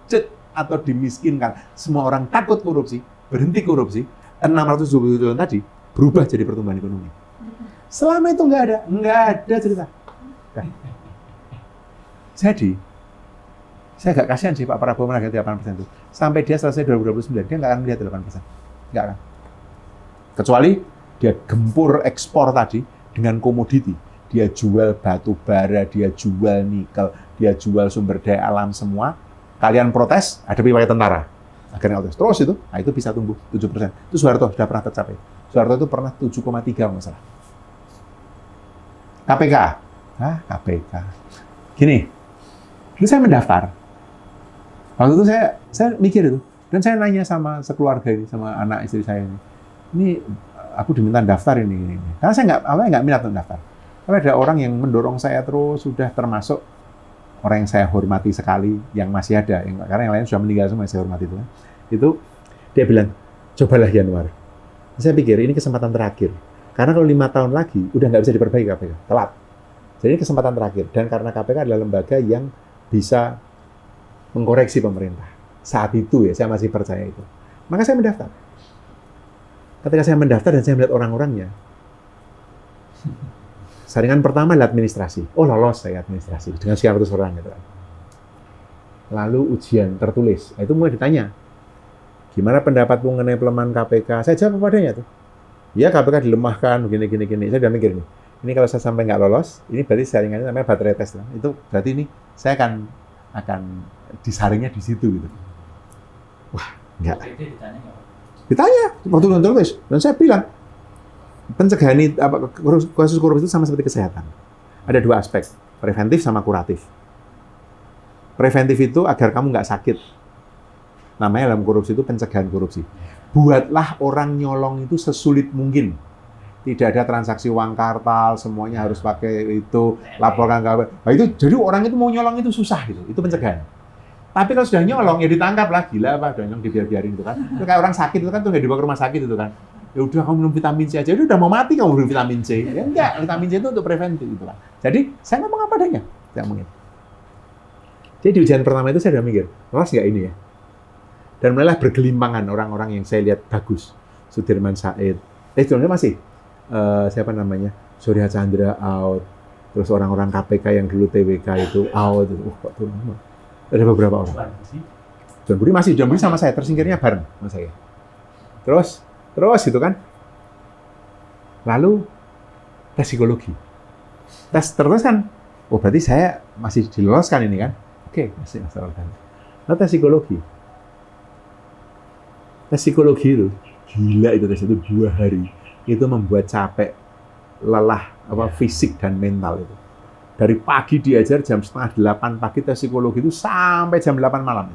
B: atau dimiskinkan. Semua orang takut korupsi, berhenti korupsi, 620 triliun tadi berubah jadi pertumbuhan ekonomi. Selama itu nggak ada cerita. Nah. Jadi, saya agak kasihan sih Pak Prabowo menargetkan 8% itu. Sampai dia selesai 2029, dia nggak akan melihat 8%. Nggak akan. Kecuali dia gempur ekspor tadi dengan komoditi. Dia jual batu bara, dia jual nikel, dia jual sumber daya alam semua. Kalian protes, hadapi pakai tentara. Akhirnya terus itu, nah itu bisa tumbuh 7%. Itu Soeharto sudah pernah tercapai. Soeharto itu pernah 7,3 kalau nggak salah. KPK. KPK. Gini, dulu saya mendaftar. Waktu itu saya mikir itu. Dan saya nanya sama sekeluarga ini, sama anak istri saya ini. Ini aku diminta daftar ini. Karena saya nggak minat untuk daftar. Karena ada orang yang mendorong saya terus, sudah termasuk orang yang saya hormati sekali, yang masih ada, karena yang lain sudah meninggal semua, yang saya hormati itu kan. Itu dia bilang, cobalah Yanuar. Saya pikir ini kesempatan terakhir. Karena kalau 5 tahun lagi udah nggak bisa diperbaiki KPK, telat. Jadi ini kesempatan terakhir. Dan karena KPK adalah lembaga yang bisa mengkoreksi pemerintah. Saat itu ya, saya masih percaya itu. Maka saya mendaftar. Ketika saya mendaftar dan saya melihat orang-orangnya, saringan pertama adalah administrasi. Oh, lolos saya administrasi dengan sekian ratus orang gitu. Lalu ujian tertulis. Nah, itu mulai ditanya, gimana pendapatmu mengenai pelemahan KPK? Saya jawab padanya tuh. Ya, KPK dilemahkan gini. Saya udah mikir nih. Ini kalau saya sampai nggak lolos, ini berarti saringannya namanya baterai tes. Itu berarti ini saya akan disaringnya di situ gitu. Wah, enggak. Ditanya, waktu tertulis. Dan saya bilang, pencegahan kasus korupsi itu sama seperti kesehatan. Ada 2 aspek, preventif sama kuratif. Preventif itu agar kamu nggak sakit. Namanya dalam korupsi itu pencegahan korupsi. Buatlah orang nyolong itu sesulit mungkin. Tidak ada transaksi uang kartal, semuanya harus pakai itu, laporkan ke. Nah, itu jadi orang itu mau nyolong itu susah gitu. Itu pencegahan. Tapi kalau sudah nyolong ya ditangkap lah, gila apa, udah nyolong dibiarin itu kan. Itu kayak orang sakit itu kan tuh nggak dibawa ke rumah sakit itu kan. Ya udah kamu minum vitamin C aja, udah mau mati kamu minum vitamin C. Ya enggak, vitamin C itu untuk preventif gitu lah. Jadi saya ngomong apa adanya, saya ngomongin. Jadi di ujian pertama itu saya udah mikir, lolos nggak ini ya? Dan mulailah bergelimpangan orang-orang yang saya lihat bagus. Sudirman Said, sebenarnya masih siapa namanya? Surya Chandra out, terus orang-orang KPK yang dulu TWK itu out. Kok tuh lama? Ada beberapa orang. John Budi masih, John Budi sama saya, tersingkirnya bareng sama saya. Terus gitu kan. Lalu tes psikologi. Tes terus kan, oh berarti saya masih diloloskan ini kan. Oke, masih diloloskan. Nah, tes psikologi. Tes psikologi itu, gila itu tes itu 2 hari. Itu membuat capek, lelah, fisik dan mental itu. Dari pagi diajar jam 7:30 pagi tes psikologi itu sampai jam 8 malam.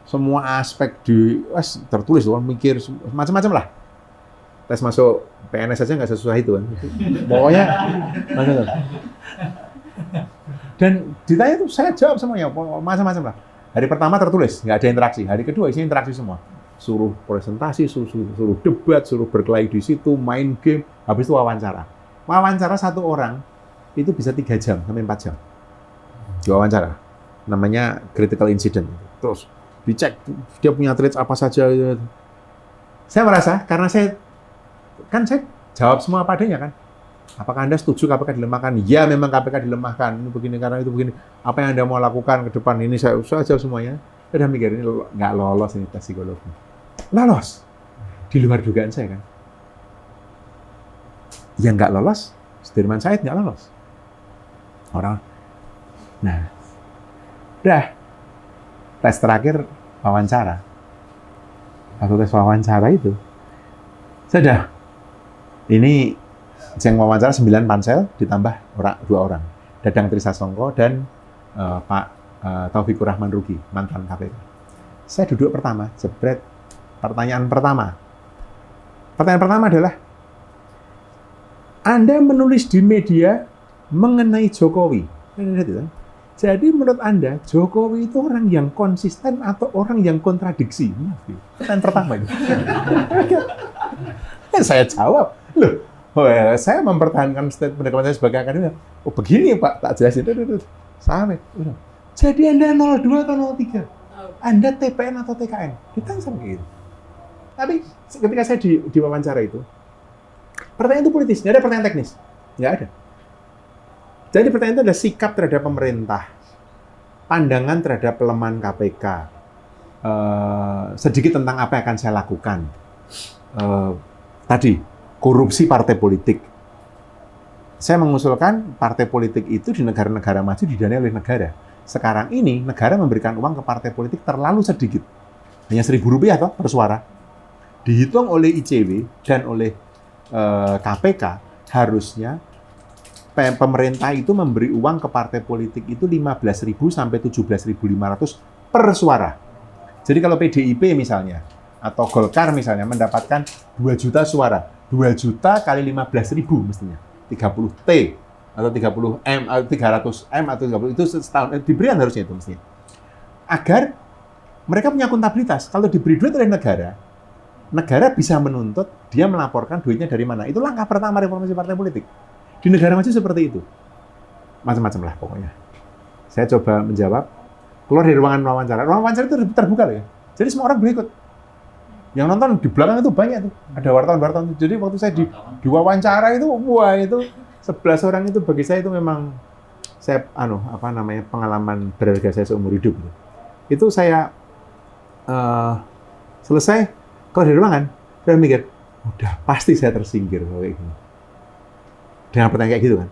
B: Semua aspek tertulis, orang mikir macam-macam lah. Tes masuk PNS aja nggak sesusah itu kan. Pokoknya dan ditanya tuh saya jawab semuanya macam-macam lah. Hari pertama tertulis, nggak ada interaksi. Hari kedua isinya interaksi semua. Suruh presentasi, suruh debat, suruh berkelahi di situ, main game, habis itu wawancara. Wawancara 1 orang itu bisa 3 jam sampai 4 jam. Diwawancara. Namanya critical incident. Terus dicek dia punya traits apa saja. Saya merasa karena saya jawab semua apa adanya kan. Apakah Anda setuju KPK dilemahkan? Ya, memang KPK dilemahkan. Ini begini karena itu begini. Apa yang Anda mau lakukan ke depan? Ini saya jawab semuanya. Saya udah mikir ini nggak lolos ini tes psikologi. Lolos. Di luar dugaan saya kan. Yang nggak lolos, Sudirman Said nggak lolos. Nah, udah. Tes terakhir wawancara. Waktu tes wawancara itu, sudah. Ini yang wawancara 9 pansel ditambah 2 orang. Dadang Trisasongko dan Pak Taufikur Rahman Rugi, mantan KPK. Saya duduk pertama, jebret. Pertanyaan pertama adalah, Anda menulis di media mengenai Jokowi. Jadi menurut Anda, Jokowi itu orang yang konsisten atau orang yang kontradiksi? Pertanyaan pertama itu. Saya jawab, saya mempertahankan statement saya sebagai akademik. Oh begini Pak, tak jelasin. Sampai. Jadi Anda 02 atau 03? Anda TPN atau TKN? Ditanya sama gitu. Tapi ketika saya di wawancara itu, pertanyaan itu politis, nggak ada pertanyaan teknis. Nggak ada. Jadi pertanyaan itu adalah sikap terhadap pemerintah, pandangan terhadap pelemahan KPK, sedikit tentang apa yang akan saya lakukan. Tadi, korupsi partai politik. Saya mengusulkan partai politik itu di negara-negara maju didanai oleh negara. Sekarang ini, negara memberikan uang ke partai politik terlalu sedikit. Hanya Rp1.000 toh per suara. Dihitung oleh ICW dan oleh KPK, harusnya pemerintah itu memberi uang ke partai politik itu 15.000 sampai 17.500 per suara. Jadi kalau PDIP misalnya, atau Golkar misalnya mendapatkan 2 juta suara, 2 juta kali 15.000 mestinya, 30 T atau 30 M atau 300 M atau 30 itu setahun diberikan harusnya itu mestinya. Agar mereka punya akuntabilitas. Kalau diberi duit oleh negara bisa menuntut dia melaporkan duitnya dari mana. Itu langkah pertama reformasi partai politik. Di negara maju seperti itu. Macam-macam lah pokoknya. Saya coba menjawab, keluar dari ruangan wawancara. Ruangan wawancara itu terbuka loh ya. Jadi semua orang boleh ikut. Yang nonton di belakang itu banyak tuh. Ada wartawan-wartawan. Jadi waktu saya di wawancara itu, wah itu 11 orang itu bagi saya itu memang pengalaman berharga saya seumur hidup. Itu saya selesai keluar dari ruangan, saya mikir, udah pasti saya tersingkir kayak gini. Dengan pertanyaan kayak gitu kan.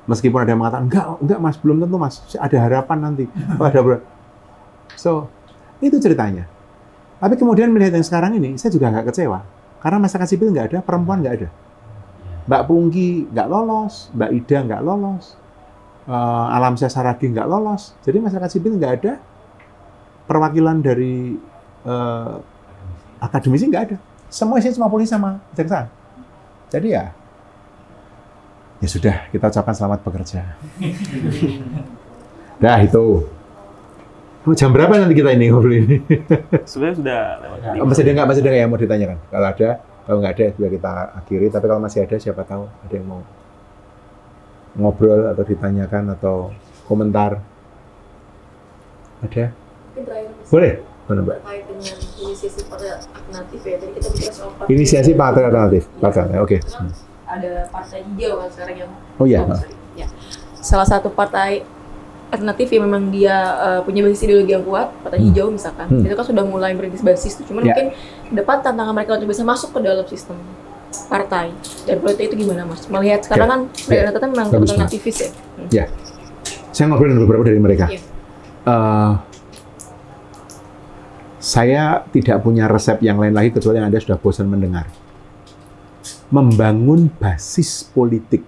B: Meskipun ada yang mengatakan, enggak mas, belum tentu mas, ada harapan nanti. So, itu ceritanya. Tapi kemudian melihat yang sekarang ini, saya juga agak kecewa. Karena masyarakat sipil nggak ada, perempuan nggak ada. Mbak Pungki nggak lolos, Mbak Ida nggak lolos, Alamsyah Saragi nggak lolos. Jadi masyarakat sipil nggak ada, perwakilan dari akademisi nggak ada. Semua isinya cuma polisi sama kejaksaan. Jadi ya sudah, kita ucapkan selamat bekerja. Dah itu. Jam berapa nanti kita ini ngobrol ini?
A: Sebenarnya sudah lewat.
B: Masih ada nggak yang mau ditanyakan? Kalau ada, kalau nggak ada sudah kita akhiri. Tapi kalau masih ada, siapa tahu ada yang mau ngobrol atau ditanyakan atau komentar. Ada?
F: Mungkin terakhir, Mas.
B: Boleh? Mana, Mbak?
F: Terkait dengan inisiasi partai alternatif ya. Tadi kita bicara soal partai.
B: Inisiasi partai alternatif. Oke.
F: Ada partai hijau kan sekarang yang.
B: Oh iya.
F: Ya. Salah satu partai alternatif yang memang dia punya basis ideologi yang kuat, partai hijau misalkan. Itu kan sudah mulai merintis basis tuh. Cuman mungkin ke depan tantangan mereka untuk bisa masuk ke dalam sistem partai dan politik itu gimana, Mas? Melihat sekarang kan mereka memang tentang aktivis ya.
B: Ya. Saya ngobrol dengan beberapa dari mereka. Saya tidak punya resep yang lain lagi kecuali yang Anda sudah bosan mendengar. Membangun basis politik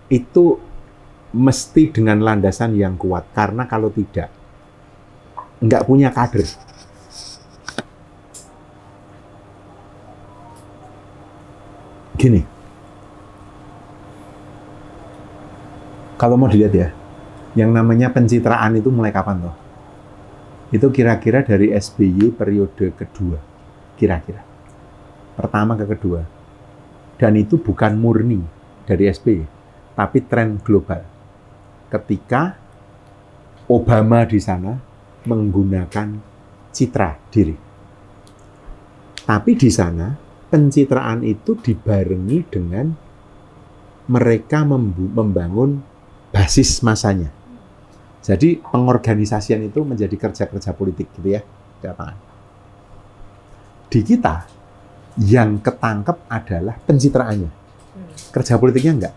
B: itu mesti dengan landasan yang kuat, karena kalau tidak, nggak punya kader. Gini, kalau mau dilihat ya, yang namanya pencitraan itu mulai kapan toh? Itu kira-kira dari SBY periode kedua, kira-kira. Pertama ke kedua. Dan itu bukan murni dari SBY, tapi tren global. Ketika Obama di sana menggunakan citra diri. Tapi di sana pencitraan itu dibarengi dengan mereka membangun basis masanya. Jadi pengorganisasian itu menjadi kerja-kerja politik gitu ya di lapangan. Di kita yang ketangkep adalah pencitraannya. Kerja politiknya enggak.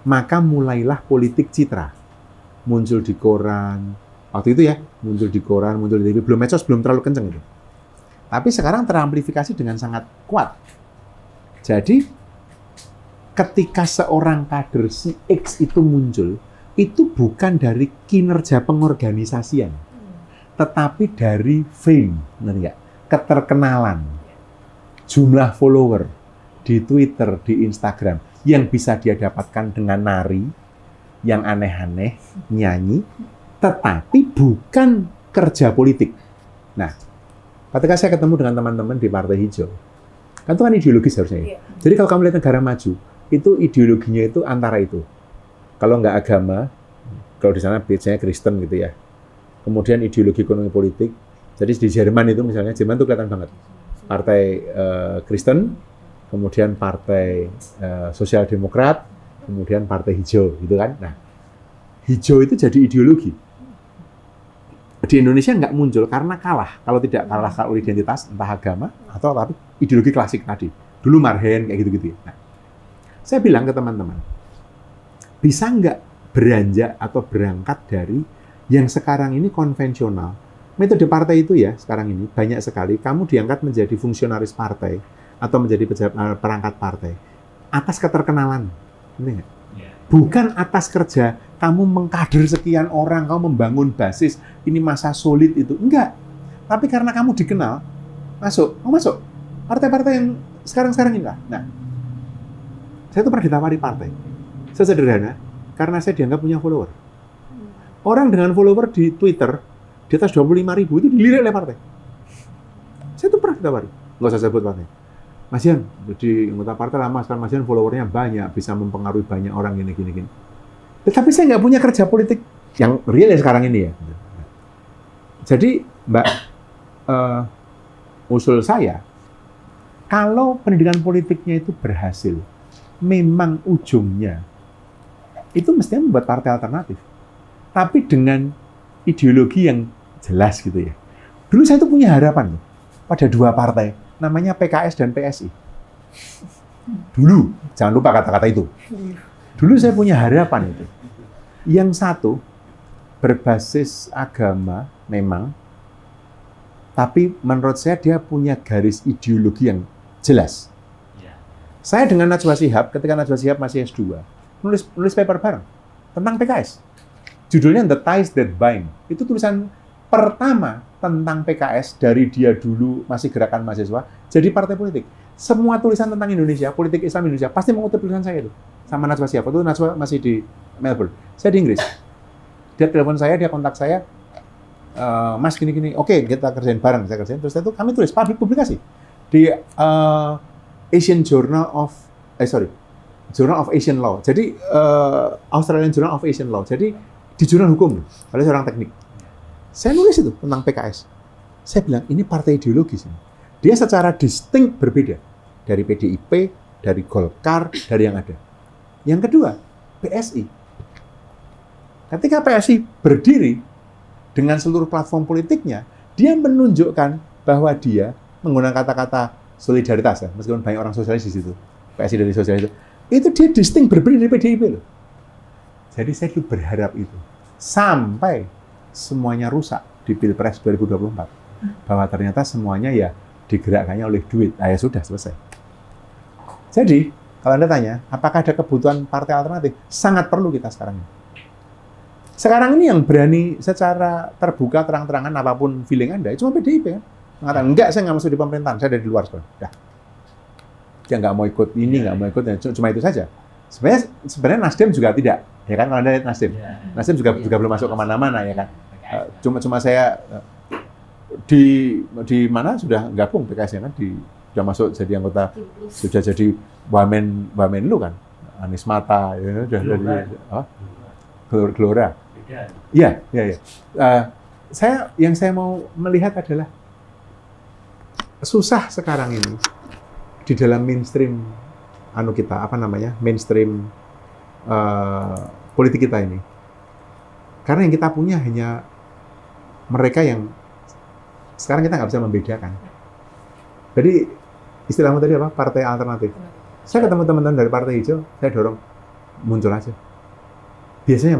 B: Maka mulailah politik citra. Muncul di koran, waktu itu ya, muncul di koran, muncul di TV, belum medsos, belum terlalu kenceng itu. Tapi sekarang teramplifikasi dengan sangat kuat. Jadi, ketika seorang kader si X itu muncul, itu bukan dari kinerja pengorganisasian, tetapi dari fame, ngerti nggak? Keterkenalan, jumlah follower di Twitter, di Instagram, yang bisa dia dapatkan dengan nari, yang aneh-aneh, nyanyi, tetapi bukan kerja politik. Nah, ketika saya ketemu dengan teman-teman di Partai Hijau, kan itu kan ideologis harusnya ya. Jadi kalau kamu lihat negara maju, itu ideologinya itu antara itu. Kalau nggak agama, kalau di sana biasanya Kristen gitu ya. Kemudian ideologi ekonomi politik. Jadi di Jerman itu misalnya, Jerman itu kelihatan banget. Partai Kristen, kemudian Partai Sosial Demokrat, kemudian Partai Hijau, gitu kan. Nah, hijau itu jadi ideologi. Di Indonesia nggak muncul karena kalah. Kalau tidak kalah kalau identitas, entah agama, atau tapi ideologi klasik tadi. Dulu Marhen, kayak gitu-gitu. Nah, saya bilang ke teman-teman, bisa nggak beranjak atau berangkat dari yang sekarang ini konvensional. Metode partai itu ya, sekarang ini banyak sekali. Kamu diangkat menjadi fungsionaris partai, atau menjadi perangkat partai. Atas keterkenalan. Bukan atas kerja, kamu mengkader sekian orang, kamu membangun basis, ini masa solid itu. Enggak. Tapi karena kamu dikenal, kamu masuk. Partai-partai yang sekarang-sekarang ini lah. Nah, saya tuh pernah ditawari partai. Sesederhana, karena saya dianggap punya follower. Orang dengan follower di Twitter, di atas 25.000 itu dilirik oleh partai. Saya tuh pernah ditawari. Nggak usah sebut partai. Mas Yan, jadi anggota partai lama, sekarang Mas Yan followernya banyak, bisa mempengaruhi banyak orang gini. Tetapi saya nggak punya kerja politik yang real ya sekarang ini ya. Jadi Mbak, usul saya, kalau pendidikan politiknya itu berhasil, memang ujungnya itu mestinya membuat partai alternatif. Tapi dengan ideologi yang jelas gitu ya. Dulu saya tuh punya harapan pada dua partai, namanya PKS dan PSI. Dulu, jangan lupa kata-kata itu. Dulu saya punya harapan itu. Yang satu, berbasis agama memang, tapi menurut saya dia punya garis ideologi yang jelas. Saya dengan Najwa Shihab, ketika Najwa Shihab masih S2, nulis paper bareng tentang PKS. Judulnya The Ties That Bind. Itu tulisan pertama tentang PKS dari dia dulu masih gerakan mahasiswa jadi partai politik. Semua tulisan tentang Indonesia, politik Islam Indonesia pasti mengutip tulisan saya itu. Sama Najwa Shihab. Itu Najwa masih di Melbourne. Saya di Inggris. Dia telepon saya, dia kontak saya. Mas gini-gini, oke kita kerjain bareng, saya kerjain. Terus itu kami tulis publikasi di Journal of Asian Law. Jadi Australian Journal of Asian Law. Jadi di jurnal hukum, oleh seorang teknik. Saya nulis itu tentang PKS. Saya bilang ini partai ideologis. Dia secara distinct berbeda dari PDIP, dari Golkar, dari yang ada. Yang kedua, PSI. Ketika PSI berdiri dengan seluruh platform politiknya, dia menunjukkan bahwa dia menggunakan kata-kata solidaritas, ya, meskipun banyak orang sosialis di situ, PSI dari sosialis itu dia distinct berbeda dari PDIP loh. Jadi saya dulu berharap itu sampai semuanya rusak di Pilpres 2024, bahwa ternyata semuanya ya digerakkannya oleh duit. Nah, ya sudah selesai. Jadi kalau Anda tanya, apakah ada kebutuhan partai alternatif? Sangat perlu kita sekarang ini. Sekarang ini yang berani secara terbuka, terang-terangan, apapun feeling Anda, cuma PDIP kan? Mengatakan, enggak, saya nggak masuk di pemerintahan, saya dari luar sekarang. Dah. Dia nggak mau ikut ini, nggak mau ikut, cuma itu saja. Sebenarnya Nasdem juga tidak, ya kan? Kalau Anda lihat Nasdem, Nasdem juga belum masuk kemana-mana, ya kan? Cuma saya di mana sudah gabung PKS, ya kan? Sudah masuk jadi anggota, sudah jadi wamen lu kan? Anies Mata, ya, sudah dari Gelora. Iya. Yang saya mau melihat adalah susah sekarang ini di dalam mainstream mainstream politik kita ini. Karena yang kita punya hanya mereka yang sekarang kita nggak bisa membedakan. Jadi istilahmu tadi apa? Partai alternatif. Saya ketemu teman-teman dari Partai Hijau, saya dorong muncul aja. Biasanya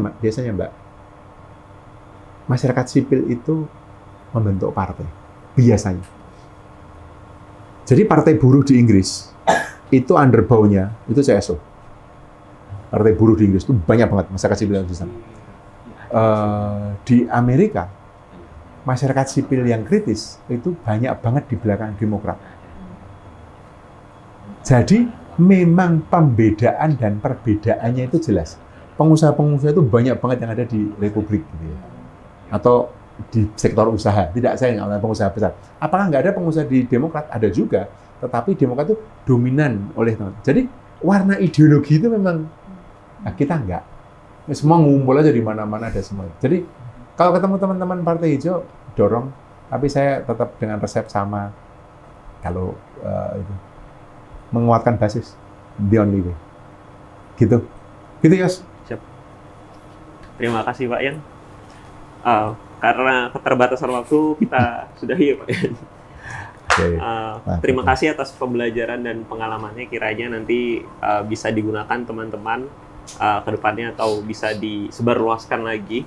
B: Mbak, masyarakat sipil itu membentuk partai. Biasanya. Jadi partai buruh di Inggris, itu underbow-nya, itu CSO. Partai buruh di Inggris itu banyak banget masyarakat sipil yang di sana. Di Amerika, masyarakat sipil yang kritis, itu banyak banget di belakang Demokrat. Jadi, memang pembedaan dan perbedaannya itu jelas. Pengusaha-pengusaha itu banyak banget yang ada di Republik gitu ya. Atau di sektor usaha. Tidak, saya nggak mengatakan pengusaha besar. Apakah nggak ada pengusaha di Demokrat? Ada juga. Tetapi Demokrat itu dominan oleh teman. Jadi warna ideologi itu memang kita nggak. Semua ngumpul aja di mana-mana ada semua. Jadi kalau ketemu teman-teman Partai Hijau, dorong. Tapi saya tetap dengan resep sama. Kalau itu menguatkan basis, the only way. Gitu Yos.
A: Terima kasih Pak Yan. Karena keterbatasan waktu kita sudahi ya Pak Yan. Terima kasih atas pembelajaran dan pengalamannya. Kiranya nanti bisa digunakan teman-teman ke depannya atau bisa disebarluaskan lagi.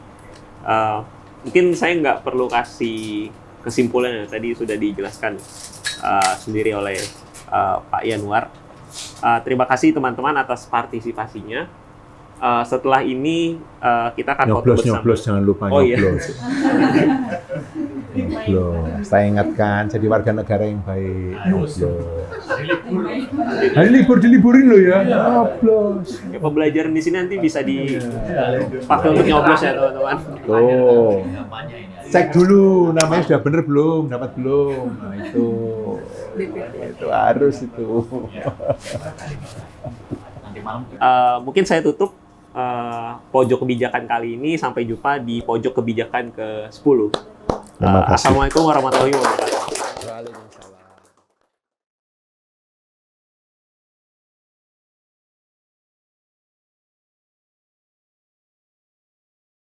A: Mungkin saya nggak perlu kasih kesimpulan, tadi sudah dijelaskan sendiri oleh Pak Yanuar. Terima kasih teman-teman atas partisipasinya. Setelah ini kita akan foto bersama.
B: Nyoblos, jangan lupa nyoblos. Nyoblos. Saya ingatkan, jadi warga negara yang baik. Nyoblos. Hari libur diliburin loh ya. Nyoblos.
A: Pembelajaran di sini nanti bisa dipakai untuk nyoblos ya teman-teman.
B: Tuh. Cek dulu namanya sudah bener belum, dapat belum. Nah itu harus itu.
A: Mungkin saya tutup pojok kebijakan kali ini. Sampai jumpa di pojok kebijakan ke-10. Assalamualaikum warahmatullahi wabarakatuh.